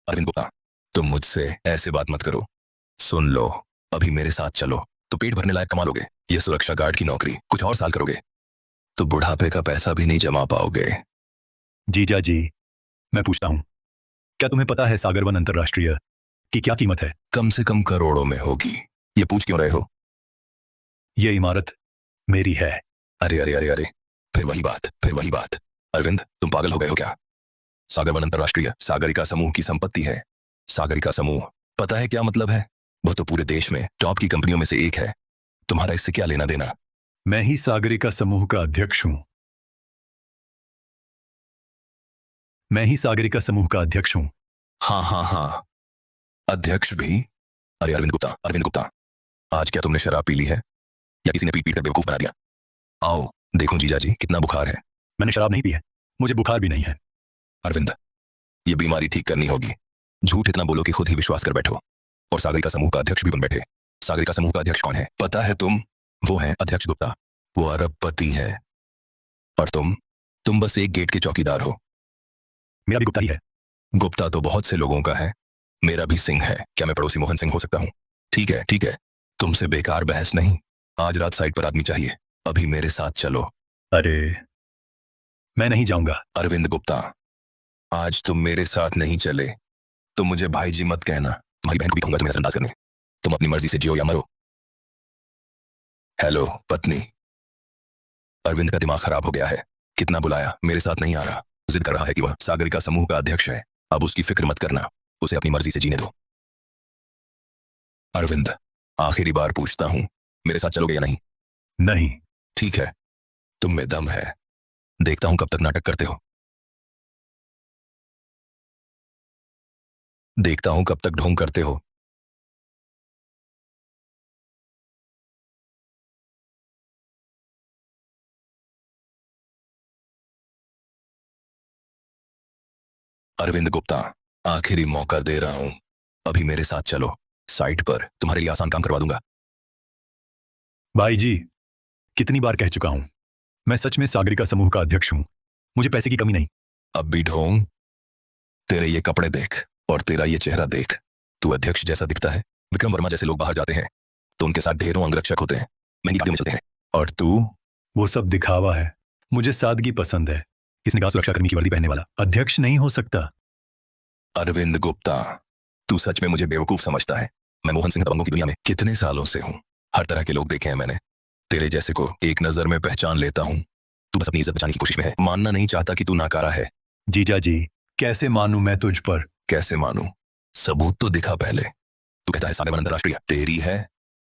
अरविंद गुप्ता, तुम मुझसे ऐसे बात मत करो। सुन लो, अभी मेरे साथ चलो तो पेट भरने लायक कमा लोगे। ये सुरक्षा गार्ड की नौकरी कुछ और साल करोगे तो बुढ़ापे का पैसा भी नहीं जमा पाओगे। जीजा जी, मैं पूछता हूं, क्या तुम्हें पता है सागरवन अंतरराष्ट्रीय की क्या कीमत है? कम से कम करोड़ों में होगी। ये पूछ क्यों रहे हो? ये इमारत मेरी है। अरे अरे अरे अरे, फिर वही बात। अरविंद, तुम पागल हो गए हो क्या? सागरवन अंतरराष्ट्रीय सागरिका समूह की संपत्ति है। सागरिका समूह, पता है क्या मतलब है? वह तो पूरे देश में टॉप की कंपनियों में से एक है। तुम्हारा इससे क्या लेना देना? मैं ही सागरिका समूह का अध्यक्ष हूं। मैं ही सागरिका समूह का अध्यक्ष हूं। हाँ, अध्यक्ष भी? अरे अरविंद गुप्ता, आज क्या तुमने शराब पी ली है या किसी ने पीट पीट कर बेवकूफ बना दिया? आओ देखो जीजा जी, कितना बुखार है। मैंने शराब नहीं पी है, मुझे बुखार भी नहीं है। अरविंद, ये बीमारी ठीक करनी होगी। झूठ इतना बोलो कि खुद ही विश्वास कर बैठो और सागरिका समूह का अध्यक्ष भी बन बैठे। सागरिका समूह का अध्यक्ष कौन है पता है तुम? वो है अध्यक्ष गुप्ता। वो अरबपति है और तुम बस एक गेट के चौकीदार हो। मेरा भी गुप्ता ही है। गुप्ता तो बहुत से लोगों का है, मेरा भी सिंह है। क्या मैं पड़ोसी मोहन सिंह हो सकता हूँ? ठीक है, तुमसे बेकार बहस नहीं। आज रात साइट पर आदमी चाहिए, अभी मेरे साथ चलो। अरे, मैं नहीं जाऊंगा। अरविंद गुप्ता, आज तुम मेरे साथ नहीं चले तो मुझे भाई जी मत कहना। तुम्हारी बहन को भी कहूंगा तुम्हें नजरअंदाज करने। तुम अपनी मर्जी से जियो या मरो। हेलो पत्नी। अरविंद का दिमाग खराब हो गया है, कितना बुलाया मेरे साथ नहीं आ रहा। जिद कर रहा है कि वह सागरिका समूह का अध्यक्ष है। अब उसकी फिक्र मत करना, उसे अपनी मर्जी से जीने दो। अरविंद, आखिरी बार पूछता हूं, मेरे साथ चलोगे या नहीं? नहीं। ठीक है, तुम में दम है, देखता हूं कब तक नाटक करते हो। देखता हूं कब तक ढोंग करते हो। अरविंद गुप्ता, आखिरी मौका दे रहा हूं, अभी मेरे साथ चलो। साइट पर तुम्हारे लिए आसान काम करवा दूंगा। भाई जी, कितनी बार कह चुका हूं, मैं सच में सागरिका समूह का अध्यक्ष हूं, मुझे पैसे की कमी नहीं। अब भी ढोंग? तेरे ये कपड़े देख और तेरा ये चेहरा देख, तू अध्यक्ष जैसा दिखता है। विक्रम वर्मा जैसे लोग बाहर जाते हैं तो उनके साथ ढेरों अंगरक्षक होते हैं, महंगी गाड़ियों में चलते हैं, और तू? वो सब दिखावा है, मुझे सादगी पसंद है। किसने कहा सुरक्षाकर्मी की वर्दी पहनने वाला अध्यक्ष नहीं हो सकता? अरविंद गुप्ता, तू सच में मुझे बेवकूफ समझता है? मैं मोहन सिंह दबंगों की दुनिया में कितने सालों से हूं, हर तरह के लोग देखे हैं मैंने। तेरे जैसे को एक नजर में पहचान लेता हूं। तू बस अपनी इज्जत बचाने की कोशिश में है, मानना नहीं चाहता कि तू नाकारा है। जीजा जी, कैसे मानूं मैं तुझ पर? कैसे मानूं? सबूत तो दिखा पहले। तू कहता है सागरवन अंतरराष्ट्रीय तेरी है,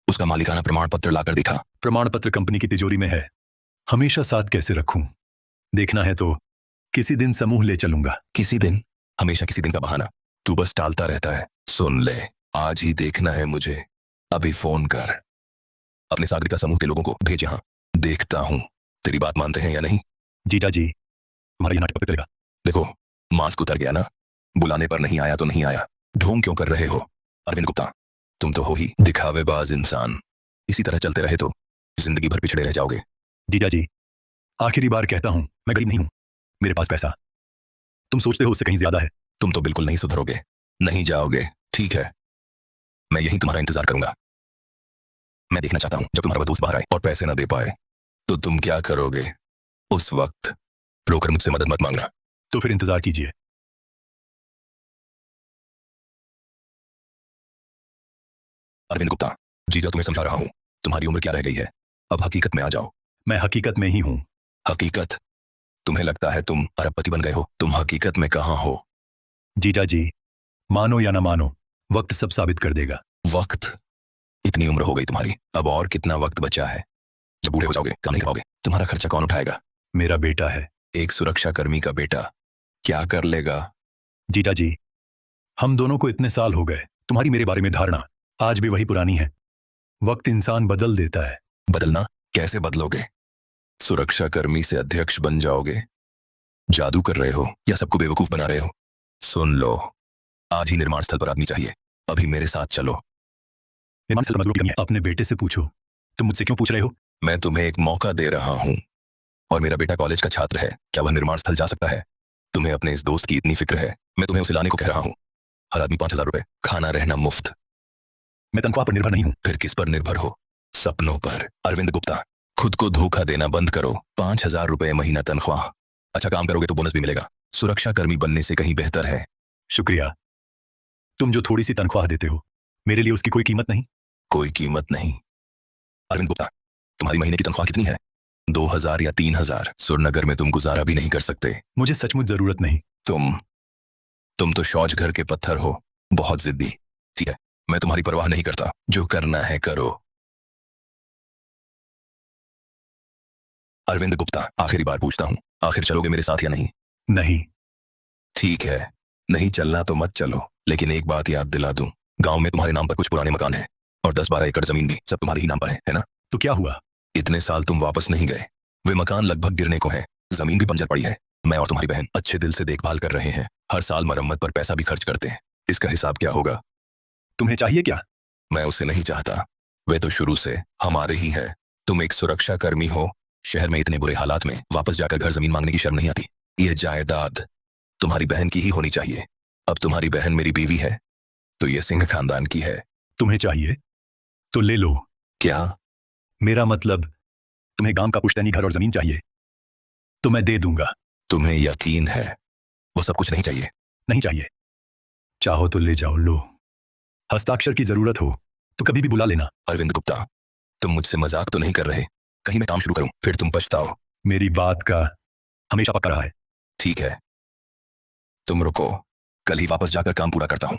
उसका मालिकाना प्रमाण पत्र लाकर दिखा। प्रमाण पत्र कंपनी की तिजोरी में है, हमेशा साथ कैसे रखूं? देखना है तो किसी दिन समूह ले चलूंगा। किसी दिन? हमेशा किसी दिन का बहाना, तू बस टालता रहता है। सुन ले, आज ही देखना है मुझे, अभी फोन कर। अपने सागरिका समूह के लोगों को भेज यहां, देखता हूं तेरी बात मानते हैं या नहीं। जीजा जी, तुम्हारा ये नाटक कब तक चलेगा? देखो, मास्क उतर गया ना, बुलाने पर नहीं आया तो नहीं आया। ढोंग क्यों कर रहे हो? अरविंद गुप्ता, तुम तो हो ही दिखावेबाज इंसान। इसी तरह चलते रहे तो जिंदगी भर पिछड़े रह जाओगे। जीजा जी, आखिरी बार कहता हूं, मैं गरीब नहीं हूं, मेरे पास पैसा तुम सोचते हो उससे कहीं ज्यादा है। तुम तो बिल्कुल नहीं सुधरोगे, नहीं जाओगे। ठीक है, मैं यही तुम्हारा इंतजार करूंगा। मैं देखना चाहता हूँ जब तुम्हारा दोस्त बाहर आए और पैसे ना दे पाए तो तुम क्या करोगे। उस वक्त रोकर मुझसे मदद मत मांगना। तो फिर इंतजार कीजिए। अरविंद गुप्ता, जीजा तुम्हें समझा रहा हूँ, तुम्हारी उम्र क्या रह गई है, अब हकीकत में आ जाओ। मैं हकीकत में ही हूं। हकीकत? तुम्हें लगता है तुम अरबपति बन गए हो, तुम हकीकत में कहाँ हो। जीजा जी, मानो या ना मानो, वक्त सब साबित कर देगा। वक्त? इतनी उम्र हो गई तुम्हारी, अब और कितना वक्त बचा है। जब बूढ़े हो जाओगे काम नहीं कर पाओगे, तुम्हारा खर्चा कौन उठाएगा। मेरा बेटा है। एक सुरक्षा कर्मी का बेटा क्या कर लेगा। जीजा जी, हम दोनों को इतने साल हो गए, तुम्हारी मेरे बारे में धारणा आज भी वही पुरानी है। वक्त इंसान बदल देता है। बदलना? कैसे बदलोगे। सुरक्षा कर्मी से अध्यक्ष बन जाओगे। जादू कर रहे हो या सबको बेवकूफ बना रहे हो। सुन लो, आज ही निर्माण स्थल पर आदमी चाहिए, अभी मेरे साथ चलो। निर्माण स्थल मजदूरों की कमी है। अपने बेटे से पूछो। तुम मुझसे क्यों पूछ रहे हो। मैं तुम्हें एक मौका दे रहा हूं और मेरा बेटा कॉलेज का छात्र है, क्या वह निर्माण स्थल जा सकता है। तुम्हें अपने इस दोस्त की इतनी फिक्र है, मैं तुम्हें उसे लाने को कह रहा हूं। हर आदमी 5,000 रुपए, खाना रहना मुफ्त। मैं तनख्वाह पर निर्भर नहीं हूं। फिर किस पर निर्भर हो। सपनों पर। अरविंद गुप्ता, खुद को धोखा देना बंद करो। 5,000 रुपए महीना तनख्वाह, अच्छा काम करोगे तो बोनस भी मिलेगा। सुरक्षा कर्मी बनने से कहीं बेहतर है। शुक्रिया। तुम जो थोड़ी सी तनख्वाह देते हो, मेरे लिए उसकी कोई कीमत नहीं। कोई कीमत नहीं। अरविंद गुप्ता, तुम्हारी महीने की तनख्वाह कितनी है। 2,000 या 3,000। सुरनगर में तुम गुजारा भी नहीं कर सकते। मुझे सचमुच जरूरत नहीं। तुम तो शौच घर के पत्थर हो, बहुत जिद्दी। ठीक है, मैं तुम्हारी परवाह नहीं करता, जो करना है करो। अरविंद गुप्ता, आखिरी बार पूछता हूं, आखिर चलोगे मेरे साथ या नहीं। नहीं। ठीक है, नहीं चलना तो मत चलो, लेकिन एक बात याद दिला दूं, गांव में तुम्हारे नाम पर कुछ पुराने मकान हैं और 10-12 एकड़ जमीन भी, सब तुम्हारे ही नाम पर है ना। तो क्या हुआ। इतने साल तुम वापस नहीं गए, वे मकान लगभग गिरने को हैं, जमीन भी बंजर पड़ी है। मैं और तुम्हारी बहन अच्छे दिल से देखभाल कर रहे हैं, हर साल मरम्मत पर पैसा भी खर्च करते हैं। इसका हिसाब क्या होगा। तुम्हें चाहिए क्या। मैं उसे नहीं चाहता, वे तो शुरू से हमारे ही है। तुम एक सुरक्षा कर्मी हो, शहर में इतने बुरे हालात में वापस जाकर घर जमीन मांगने की शर्म नहीं आती। यह जायदाद तुम्हारी बहन की ही होनी चाहिए। अब तुम्हारी बहन मेरी बीवी है तो यह सिंह खानदान की है। तुम्हें चाहिए तो ले लो। क्या। मेरा मतलब, तुम्हें गांव का पुश्तैनी घर और जमीन चाहिए तो मैं दे दूंगा। तुम्हें यकीन है वो सब कुछ नहीं चाहिए। नहीं चाहिए। चाहो तो ले जाओ, लो। हस्ताक्षर की जरूरत हो तो कभी भी बुला लेना। अरविंद गुप्ता, तुम मुझसे मजाक तो नहीं कर रहे। कहीं मैं काम शुरू करूं फिर तुम पछताओ। मेरी बात का हमेशा पक्का रहा है। ठीक है, तुम रुको, कल ही वापस जाकर काम पूरा करता हूं,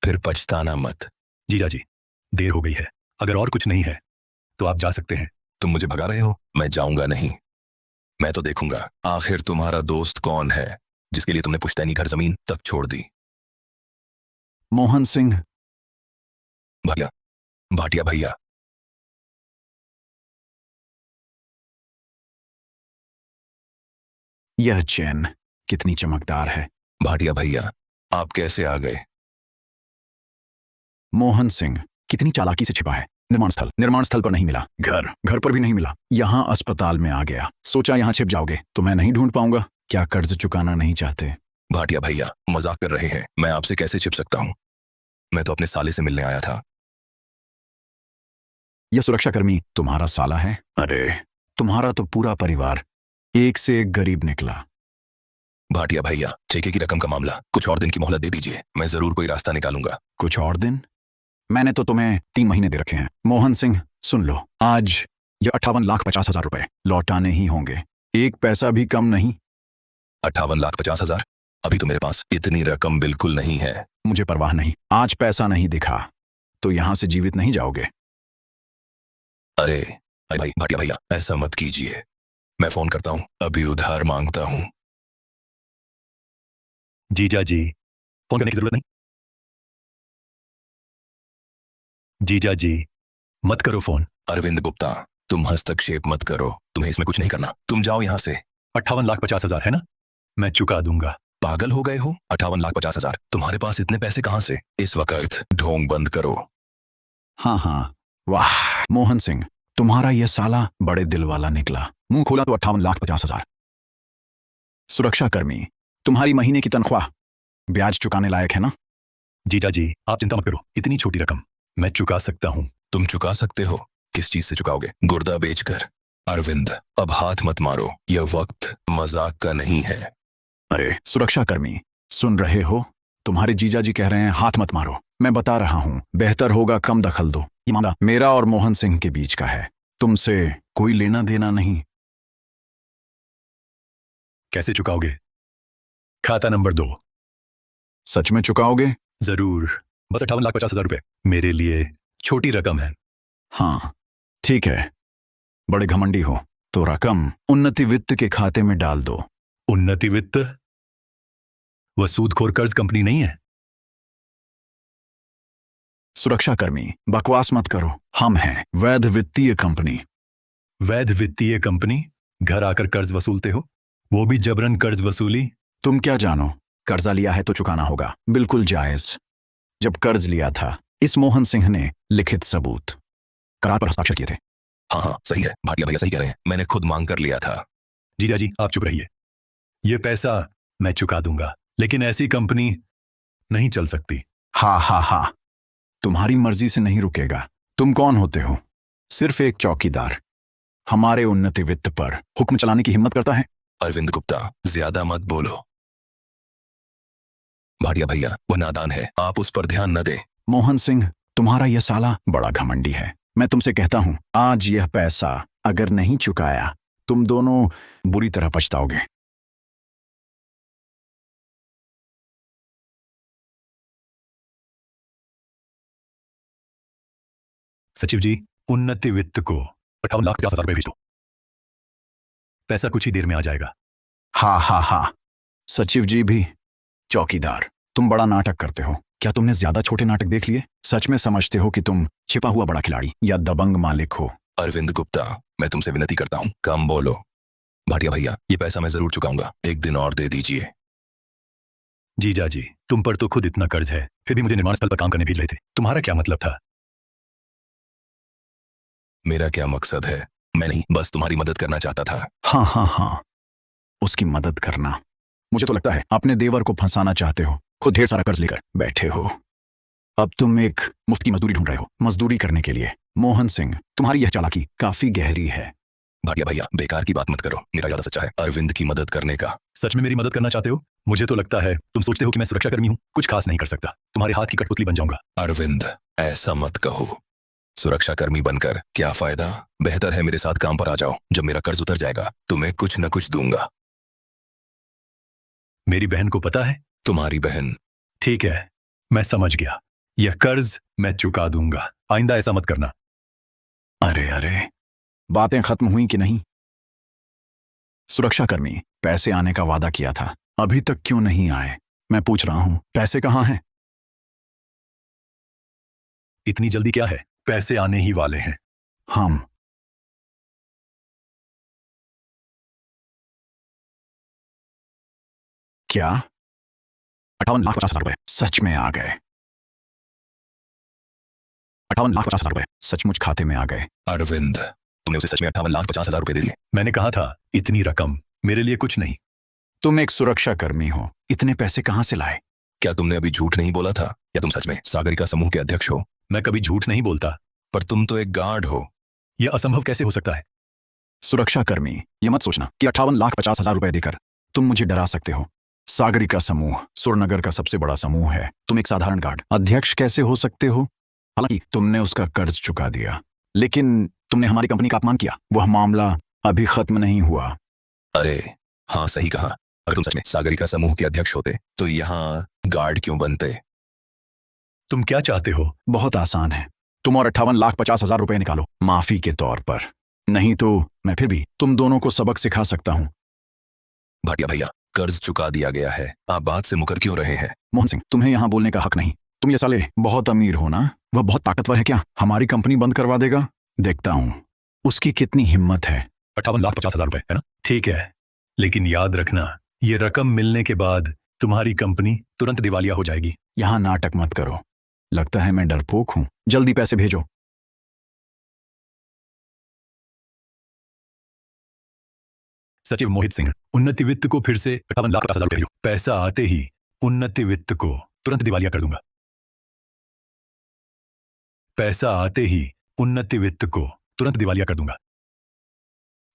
फिर पछताना मत। जीजा जी, देर हो गई है, अगर और कुछ नहीं है तो आप जा सकते हैं। तुम मुझे भगा रहे हो। मैं जाऊंगा नहीं, मैं तो देखूंगा आखिर तुम्हारा दोस्त कौन है जिसके लिए तुमने पुश्तैनी घर जमीन तक छोड़ दी। मोहन सिंह। भैया, भाटिया भैया। यह चैन कितनी चमकदार है। भाटिया भैया, आप कैसे आ गए। मोहन सिंह, कितनी चालाकी से छिपा है। निर्माण स्थल पर नहीं मिला, घर पर भी नहीं मिला, यहाँ अस्पताल में आ गया। सोचा यहाँ छिप जाओगे तो मैं नहीं ढूंढ पाऊंगा। क्या कर्ज चुकाना नहीं चाहते। भाटिया भैया, मजाक कर रहे हैं, मैं आपसे कैसे छिप सकता हूं। मैं तो अपने साले से मिलने आया था। यह सुरक्षाकर्मी तुम्हारा साला है। अरे, तुम्हारा तो पूरा परिवार एक से एक गरीब निकला। भाटिया भैया, ठेके की रकम का मामला, कुछ और दिन की मोहलत दे दीजिए, मैं जरूर कोई रास्ता निकालूंगा। कुछ और दिन। मैंने तो तुम्हें 3 महीने दे रखे हैं। मोहन सिंह, सुन लो, आज यह 58,50,000 रुपए लौटाने ही होंगे। एक पैसा भी कम नहीं। 58,50,000? अभी तो मेरे पास इतनी रकम बिल्कुल नहीं है। मुझे परवाह नहीं, आज पैसा नहीं दिखा तो यहां से जीवित नहीं जाओगे। अरे भाई भाटिया भैया, ऐसा मत कीजिए, मैं फोन करता हूं, अभी उधार मांगता हूं। जीजा जी, फोन करने की जरूरत नहीं। जीजा जी, मत करो फोन। अरविंद गुप्ता, तुम हस्तक्षेप मत करो, तुम्हें इसमें कुछ नहीं करना, तुम जाओ यहां से। 58,50,000 है ना, मैं चुका दूंगा। पागल हो गए हो। 58,50,000, तुम्हारे पास इतने पैसे कहां से। इस वक्त ढोंग बंद करो। हाँ, वाह मोहन सिंह, तुम्हारा यह साला बड़े दिल वाला निकला। मुंह खोला तो 58,50,000। सुरक्षाकर्मी, तुम्हारी महीने की तनख्वाह ब्याज चुकाने लायक है ना। जीजा जी, आप चिंता मत करो, इतनी छोटी रकम मैं चुका सकता हूं। तुम चुका सकते हो, किस चीज से चुकाओगे? गुर्दा बेचकर। अरविंद, अब हाथ मत मारो, यह वक्त मजाक का नहीं है। अरे सुरक्षाकर्मी, सुन रहे हो? तुम्हारे जीजा जी कह रहे हैं हाथ मत मारो। मैं बता रहा हूं, बेहतर होगा कम दखल दो। ये मामला मेरा और मोहन सिंह के बीच का है, तुमसे कोई लेना देना नहीं। कैसे चुकाओगे? खाता नंबर 2। सच में चुकाओगे? जरूर, बस 58,50,000 रुपए मेरे लिए छोटी रकम है। हाँ ठीक है, बड़े घमंडी हो तो रकम उन्नति वित्त के खाते में डाल दो। उन्नति वित्त? वह सूदखोर कर्ज कंपनी नहीं है? सुरक्षाकर्मी, बकवास मत करो। हम हैं वैध वित्तीय कंपनी। वैध वित्तीय कंपनी? घर आकर कर्ज वसूलते हो, वो भी जबरन कर्ज वसूली? तुम क्या जानो, कर्जा लिया है तो चुकाना होगा, बिल्कुल जायज। जब कर्ज लिया था, इस मोहन सिंह ने लिखित सबूत करार पर हस्ताक्षर किए थे। हाँ हाँ सही है, भाटिया भैया सही कह रहे हैं, मैंने खुद मांग कर लिया था। जीजा जी आप चुप रहिए। ये पैसा मैं चुका दूंगा, लेकिन ऐसी कंपनी नहीं चल सकती। हाँ हाँ हाँ, तुम्हारी मर्जी से नहीं रुकेगा। तुम कौन होते हो? सिर्फ एक चौकीदार हमारे उन्नति वित्त पर हुक्म चलाने की हिम्मत करता है? अरविंद गुप्ता, ज्यादा मत बोलो। भाटिया भैया वह नादान है, आप उस पर ध्यान न दें। मोहन सिंह, तुम्हारा यह साला बड़ा घमंडी है। मैं तुमसे कहता हूं, आज यह पैसा अगर नहीं चुकाया, तुम दोनों बुरी तरह पछताओगे। सचिव जी, उन्नति वित्त को 58,50,000 रुपए भेज दो। पैसा कुछ ही देर में आ जाएगा। हाँ हाँ हाँ, सचिव जी भी चौकीदार। तुम बड़ा नाटक करते हो। क्या तुमने ज्यादा छोटे नाटक देख लिए? सच में समझते हो कि तुम छिपा हुआ बड़ा खिलाड़ी या दबंग मालिक हो? अरविंद गुप्ता, मैं तुमसे विनती करता हूँ, कम बोलो। भाटिया भैया ये पैसा मैं जरूर चुकाऊंगा, एक दिन और दे दीजिए। जीजा जी, तुम पर तो खुद इतना कर्ज है, फिर भी मुझे निर्माण स्थल पर काम करने भेज रहे थे। तुम्हारा क्या मतलब था? मेरा क्या मकसद है? मैं नहीं, बस तुम्हारी मदद करना चाहता था। हाँ हाँ हाँ, उसकी मदद करना। मुझे तो लगता है अपने देवर को फंसाना चाहते हो, खुद ढेर सारा कर्ज लेकर बैठे हो। अब तुम एक मुफ्त की मजदूरी ढूंढ रहे हो, मजदूरी करने के लिए। मोहन सिंह, तुम्हारी यह चालाकी काफी गहरी है। भाटिया भैया बेकार की बात मत करो, मेरा इरादा सच्चा है, अरविंद की मदद करने का। सच में मेरी मदद करना चाहते हो? मुझे तो लगता है तुम सोचते हो कि मैं सुरक्षाकर्मी हूं, कुछ खास नहीं कर सकता, तुम्हारे हाथ की कठपुतली बन जाऊंगा। अरविंद ऐसा मत कहो, सुरक्षाकर्मी बनकर क्या फायदा? बेहतर है मेरे साथ काम पर आ जाओ, जब मेरा कर्ज उतर जाएगा तुम्हें कुछ न कुछ दूंगा। मेरी बहन को पता है? तुम्हारी बहन? ठीक है, मैं समझ गया। यह कर्ज मैं चुका दूंगा, आइंदा ऐसा मत करना। अरे अरे, बातें खत्म हुई कि नहीं? सुरक्षाकर्मी, पैसे आने का वादा किया था, अभी तक क्यों नहीं आए? मैं पूछ रहा हूं, पैसे कहां हैं? इतनी जल्दी क्या है, पैसे आने ही वाले हैं। हम क्या? 58,50,000 रुपए सच में आ गए? 58,50,000 रुपए सचमुच खाते में आ गए? अरविंद, तुमने उसे सच में 58,50,000 रुपए दे दिए? मैंने कहा था इतनी रकम मेरे लिए कुछ नहीं। तुम एक सुरक्षाकर्मी हो, इतने पैसे कहां से लाए? क्या तुमने अभी झूठ नहीं बोला था, या तुम सच में सागरिका समूह के अध्यक्ष हो? मैं कभी झूठ नहीं बोलता। पर तुम तो एक गार्ड हो। यह असंभव कैसे हो सकता है? सुरक्षाकर्मी, यह मत सोचना कि 58,50,000 रुपए देकर तुम मुझे डरा सकते हो। सागरिका समूह सुरनगर का सबसे बड़ा समूह है, तुम एक साधारण गार्ड अध्यक्ष कैसे हो सकते हो? हालांकि तुमने उसका कर्ज चुका दिया, लेकिन तुमने हमारी कंपनी का अपमान किया। वह मामला अभी खत्म नहीं हुआ। अरे हाँ सही कहा, अगर तुम सच में सागरिका समूह के अध्यक्ष होते तो यहाँ गार्ड क्यों बनते? तुम क्या चाहते हो? बहुत आसान है, तुम और 58,50,000 रुपए निकालो माफी के तौर पर, नहीं तो मैं फिर भी तुम दोनों को सबक सिखा सकता हूं। भाटिया भैया कर्ज चुका दिया गया है, आप बात से मुकर क्यों रहे हैं? मोहन सिंह, तुम्हें यहां बोलने का हक नहीं। तुम ये साले बहुत अमीर हो ना? वह बहुत ताकतवर है क्या? हमारी कंपनी बंद करवा देगा? देखता हूं उसकी कितनी हिम्मत है। 58,50,000 रुपए है ना? ठीक है, लेकिन याद रखना ये रकम मिलने के बाद तुम्हारी कंपनी तुरंत दिवालिया हो जाएगी। यहां नाटक मत करो, लगता है मैं डरपोक हूं। जल्दी पैसे भेजो। सचिव मोहित सिंह, उन्नति वित्त को फिर से 58,50,000 रुपए भेजो। पैसा आते ही उन्नति वित्त को तुरंत दिवालिया कर दूंगा। पैसा आते ही उन्नति वित्त को तुरंत दिवालिया कर दूंगा।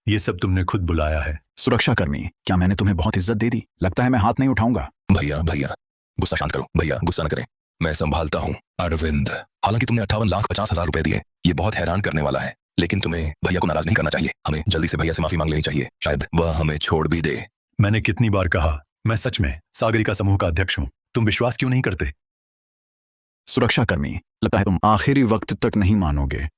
ये सब तुमने खुद बुलाया है। सुरक्षाकर्मी, क्या मैंने तुम्हें बहुत इज्जत दे दी? लगता है मैं हाथ नहीं उठाऊंगा। भैया भैया गुस्सा शांत करो, भैया गुस्सा न करें, मैं संभालता हूँ। अरविंद, हालांकि तुमने 58,50,000 रुपए दिए, ये बहुत हैरान करने वाला है, लेकिन तुम्हें भैया को नाराज नहीं करना चाहिए। हमें जल्दी से भैया से माफी मांग लेनी चाहिए, शायद वह हमें छोड़ भी दे। मैंने कितनी बार कहा, मैं सच में सागरिका समूह का अध्यक्ष हूं। तुम विश्वास क्यों नहीं करते? सुरक्षाकर्मी, लगता है तुम आखिरी वक्त तक नहीं मानोगे।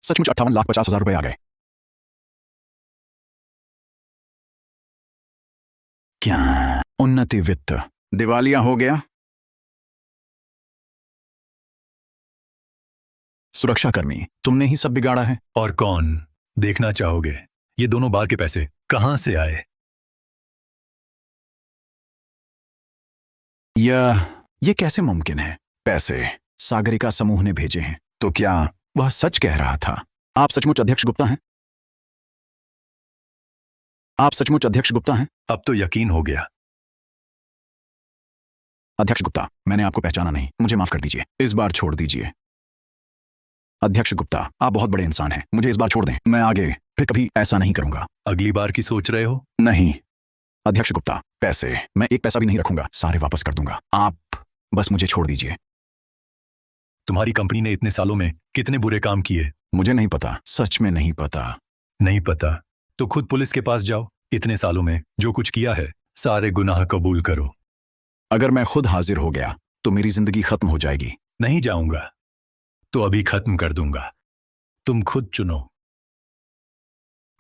सचमुच 58,50,000 रुपए आ गए। क्या उन्नति वित्त दिवालिया हो गया? सुरक्षाकर्मी, तुमने ही सब बिगाड़ा है। और कौन? देखना चाहोगे ये दोनों बार के पैसे कहां से आए? ये कैसे मुमकिन है? पैसे सागरिका समूह ने भेजे हैं। तो क्या वह सच कह रहा था? आप सचमुच अध्यक्ष गुप्ता हैं? आप सचमुच अध्यक्ष गुप्ता हैं? अब तो यकीन हो गया। अध्यक्ष गुप्ता, मैंने आपको पहचाना नहीं, मुझे माफ कर दीजिए, इस बार छोड़ दीजिए। अध्यक्ष गुप्ता, आप बहुत बड़े इंसान हैं, मुझे इस बार छोड़ दें, मैं आगे फिर कभी ऐसा नहीं करूंगा। अगली बार की सोच रहे हो? नहीं अध्यक्ष गुप्ता, पैसे मैं एक पैसा भी नहीं रखूंगा, सारे वापस कर दूंगा। आप बस मुझे छोड़ दीजिए। तुम्हारी कंपनी ने इतने सालों में कितने बुरे काम किए? मुझे नहीं पता, सच में नहीं पता। नहीं पता तो खुद पुलिस के पास जाओ। इतने सालों में जो कुछ किया है सारे गुनाह कबूल करो। अगर मैं खुद हाजिर हो गया तो मेरी जिंदगी खत्म हो जाएगी। नहीं जाऊंगा तो अभी खत्म कर दूंगा, तुम खुद चुनो।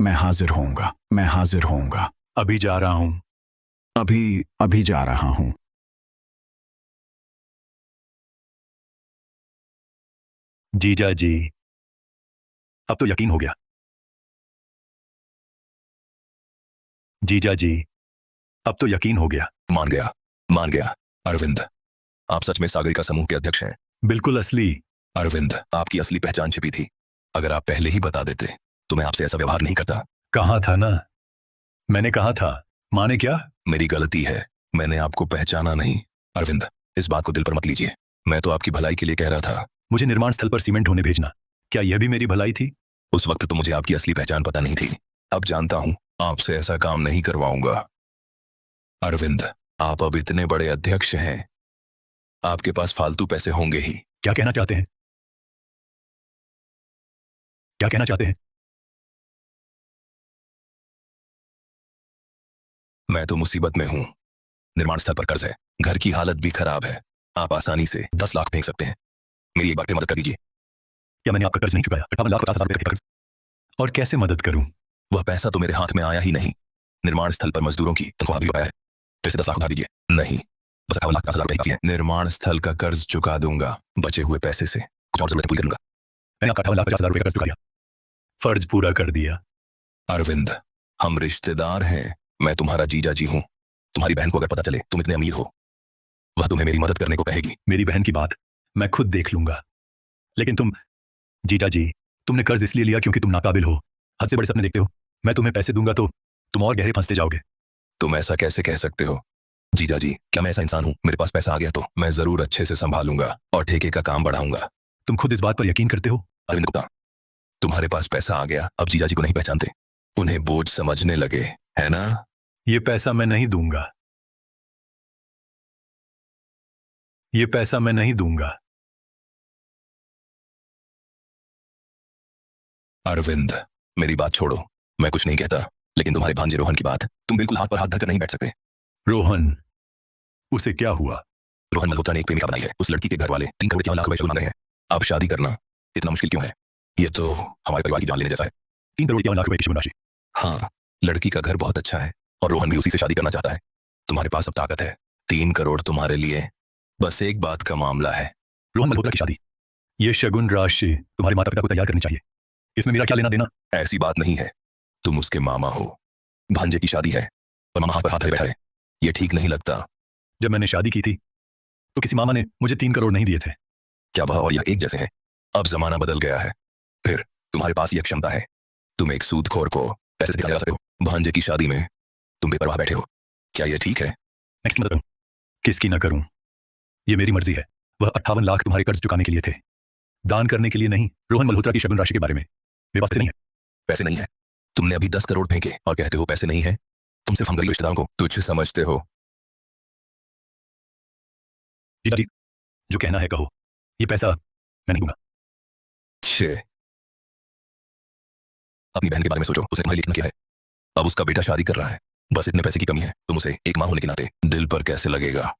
मैं हाजिर होऊंगा, मैं हाजिर होऊंगा। अभी जा रहा हूं। अभी जा रहा हूं। जीजा जी, अब तो यकीन हो गया। जीजा जी, अब तो यकीन हो गया। मान गया, मान गया। अरविंद, आप सच में सागरिका समूह के अध्यक्ष हैं? बिल्कुल असली। अरविंद, आपकी असली पहचान छिपी थी, अगर आप पहले ही बता देते तो मैं आपसे ऐसा व्यवहार नहीं करता। कहा था ना, मैंने कहा था। माने क्या? मेरी गलती है, मैंने आपको पहचाना नहीं। अरविंद, इस बात को दिल पर मत लीजिए, मैं तो आपकी भलाई के लिए कह रहा था। मुझे निर्माण स्थल पर सीमेंट ढोने भेजना, क्या यह भी मेरी भलाई थी? उस वक्त तो मुझे आपकी असली पहचान पता नहीं थी, अब जानता हूं, आपसे ऐसा काम नहीं करवाऊंगा। अरविंद, आप अब इतने बड़े अध्यक्ष हैं, आपके पास फालतू पैसे होंगे ही। क्या कहना चाहते हैं? क्या कहना चाहते हैं? मैं तो मुसीबत में हूं, निर्माण स्थल पर कर्ज है, घर की हालत भी खराब है, आप आसानी से 10 लाख फेंक सकते हैं, मेरी एक बार फिर मदद कर दीजिए। क्या मैंने आपका कर्ज नहीं चुकाया? 58,50,000 रुपए का कर्ज। और कैसे मदद करूं? वह पैसा तो मेरे हाथ में आया ही नहीं, निर्माण स्थल पर मजदूरों की तनख्वाह भी पाया है, फिर से 10 लाख उधार दीजिए। नहीं, बस 58,50,000 रुपए काफी है। निर्माण स्थल का कर्ज चुका दूंगा, बचे हुए पैसे से कुछ और जरूरत पूरी करूंगा। मैंने आपका 58,50,000 रुपए का कर्ज चुका दिया, फर्ज पूरा कर दिया। अरविंद, हम रिश्तेदार हैं, मैं तुम्हारा जीजा जी हूं, तुम्हारी बहन को अगर पता चले तुम इतने अमीर हो, वह तुम्हें मेरी मदद करने को कहेगी। मेरी बहन की बात मैं खुद देख लूंगा, लेकिन तुम, जीजा जी, तुमने कर्ज इसलिए लिया क्योंकि तुम नाकाबिल हो, हद से बड़े सपने देखते हो। मैं तुम्हें पैसे दूंगा तो तुम और गहरे फंसते जाओगे। तुम ऐसा कैसे कह सकते हो? जीजा जी, क्या मैं ऐसा इंसान हूं? मेरे पास पैसा आ गया तो मैं जरूर अच्छे से संभालूंगा और ठेके का काम बढ़ाऊंगा। तुम खुद इस बात पर यकीन करते हो? अरविंद गुप्ता, तुम्हारे पास पैसा आ गया, अब जीजा जी को नहीं पहचानते, उन्हें बोझ समझने लगे, है ना? ये पैसा मैं नहीं दूंगा, ये पैसा मैं नहीं दूंगा। अरविंद, मेरी बात छोड़ो, मैं कुछ नहीं कहता, लेकिन तुम्हारे भांजे रोहन की बात तुम बिल्कुल हाथ पर हाथ धरकर नहीं बैठ सकते। रोहन, उसे क्या हुआ? रोहन मल्होत्रा ने एक प्रेमिका बनाई है, उस लड़की के घर वाले 3 करोड़ 51 लाख रुपए शुल्क मांग रहे हैं। अब शादी करना इतना मुश्किल क्यों है? ये तो हमारे परिवार की जान लेने जैसा है। 3 करोड़ 51 लाख रुपए की शुभ राशि। हाँ, लड़की का घर बहुत अच्छा है और रोहन भी उसी से शादी करना चाहता है। तुम्हारे पास अब ताकत है, 3 करोड़ तुम्हारे लिए, बस एक बात का मामला है। रोहन मल्होत्रा की शादी, ये शगुन राशि तुम्हारे माता पिता को तैयार करनी चाहिए, इसमें मेरा क्या लेना देना? ऐसी बात नहीं है, तुम उसके मामा हो, भांजे की शादी है और मामा हाथ पर हाथ धरे बैठा है, ये ठीक नहीं लगता। जब मैंने शादी की थी तो किसी मामा ने मुझे 3 करोड़ नहीं दिए थे। क्या वह और यह एक जैसे हैं? अब जमाना बदल गया है, फिर तुम्हारे पास यह क्षमता है, तुम एक सूदखोर को पैसे दिखा सकते हो। भांजे की शादी में तुम बेपरवाह बैठे हो, क्या यह ठीक है? नेक्स्ट मत करूं, किसकी ना करूं, ये मेरी मर्जी है। वह 58 लाख तुम्हारे कर्ज चुकाने के लिए थे, दान करने के लिए नहीं। रोहन मल्होत्रा की शगुन राशि के बारे में मेरे पास नहीं है। पैसे नहीं है? तुमने अभी 10 करोड़ फेंके और कहते हो पैसे नहीं है। तुम सिर्फ हम गरीब रिश्तेदारों को तुच्छ समझते हो। जीजा जी, जो कहना है कहो, ये पैसा मैं नहीं दूंगा। छे, अपनी बहन के बारे में सोचो, उसने तुम्हारे लिए कितना किया है। अब उसका बेटा शादी कर रहा है, बस इतने पैसे की कमी है। तुम उसे एक मां होने के नाते दिल पर कैसे लगेगा?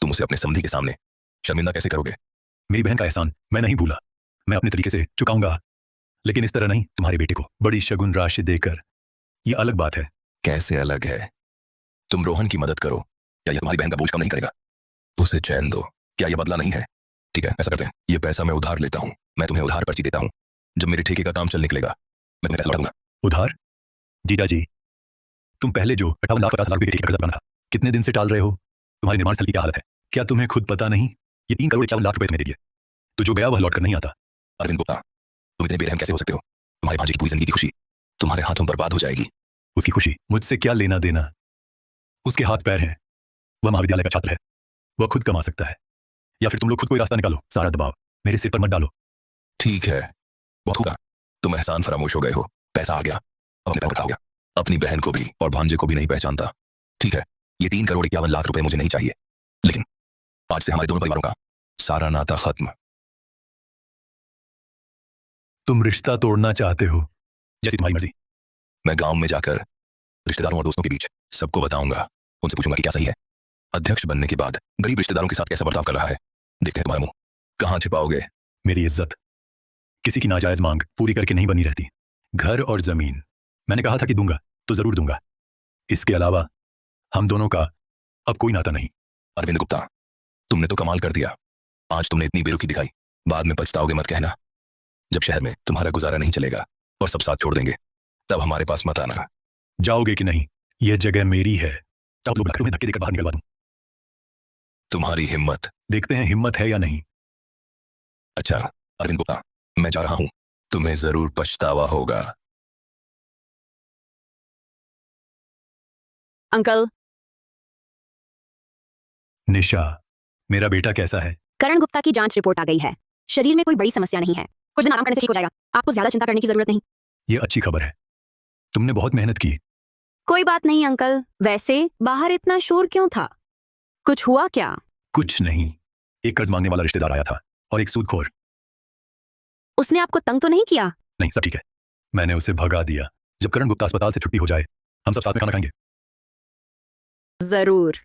तुम उसे अपने समधी के सामने शर्मिंदा कैसे करोगे? मेरी बहन का एहसान मैं नहीं भूला, मैं अपने तरीके से चुकाऊंगा, लेकिन इस तरह नहीं तुम्हारे बेटे को बड़ी शगुन राशि देकर। ये अलग बात है। कैसे अलग है? तुम रोहन की मदद करो, क्या यह तुम्हारी बहन का बोझ कम नहीं करेगा? उसे चैन दो, क्या यह बदला नहीं है? ठीक है, ऐसा करते हैं, ये पैसा मैं उधार लेता हूं। मैं तुम्हें उधार पर्ची देता हूं। जब मेरे ठेके का काम चल निकलेगा मैं तुम्हें पैसा लौटा दूंगा। उधार? जीजा जी, तुम पहले जो 58,50,000 रुपए के ठेके का कर्जा बनाना था, कितने दिन से टाल रहे हो? तुम्हारे निर्माण स्थल की क्या हालत है? क्या तुम्हें खुद पता नहीं? ये 3,51,00,000 रुपए तुम्हें दे दिए, तो जो गया वह लौट कर नहीं आता। अरविंद गुप्ता, तुम इतने बेरहम कैसे हो सकते हो? तुम्हारे भांजे की पूरी जिंदगी की खुशी तुम्हारे हाथों बर्बाद हो जाएगी। उसकी खुशी मुझसे क्या लेना देना? उसके हाथ पैर हैं, वह महाविद्यालय का छात्र है, वह खुद कमा सकता है। या फिर तुम लोग खुद कोई रास्ता निकालो, सारा दबाव मेरे सिर पर मत डालो। ठीक है, बहुत होगा, तुम एहसान फरामोश हो गए हो। पैसा आ गया, अब अपने पैर पर खड़ा हो गया। अपनी बहन को भी और भांजे को भी नहीं पहचानता। ठीक है, ये 3,51,00,000 रुपए मुझे नहीं चाहिए, लेकिन आज से हमारे दोनों परिवारों का सारा नाता खत्म। तुम रिश्ता तोड़ना चाहते हो, जैसी तुम्हारी मर्जी। मैं गांव में जाकर रिश्तेदारों और दोस्तों के बीच सबको बताऊंगा, उनसे पूछूंगा कि क्या सही है। अध्यक्ष बनने के बाद गरीब रिश्तेदारों के साथ कैसा बर्ताव कर रहा है। देखते हैं तुम्हारा मुंह कहां छिपाओगे। मेरी इज्जत किसी की नाजायज मांग पूरी करके नहीं बनी रहती। घर और जमीन मैंने कहा था कि दूंगा तो जरूर दूंगा, इसके अलावा हम दोनों का अब कोई नाता नहीं। अरविंद गुप्ता, तुमने तो कमाल कर दिया। आज तुमने इतनी बेरुखी दिखाई, बाद में पछताओगे मत कहना। जब शहर में तुम्हारा गुजारा नहीं चलेगा और सब साथ छोड़ देंगे, तब हमारे पास मत आना। जाओगे कि नहीं? यह जगह मेरी है। चाहो तो बुलाकर तुम्हें धक्के देकर बाहर निकलवा दूं। तुम्हारी हिम्मत। देखते हैं हिम्मत है या नहीं। अच्छा अरविंद गुप्ता, मैं जा रहा हूं, तुम्हें जरूर पछतावा होगा। अंकल, निशा, मेरा बेटा कैसा है? करण गुप्ता की जांच रिपोर्ट आ गई है। शरीर में कोई बड़ी समस्या नहीं है, कुछ दिन आराम करने से ठीक हो जाएगा। आपको ज्यादा चिंता करने की जरूरत नहीं। यह अच्छी खबर है, तुमने बहुत मेहनत की। कोई बात नहीं अंकल, वैसे बाहर इतना शोर क्यों था? कुछ हुआ क्या? कुछ नहीं, एक कर्ज मांगने वाला रिश्तेदार आया था और एक सूदखोर। उसने आपको तंग तो नहीं किया? नहीं, सब ठीक है, मैंने उसे भगा दिया। जब करण गुप्ता अस्पताल से छुट्टी हो जाए हम सब साथ में खाना खाएंगे। जरूर।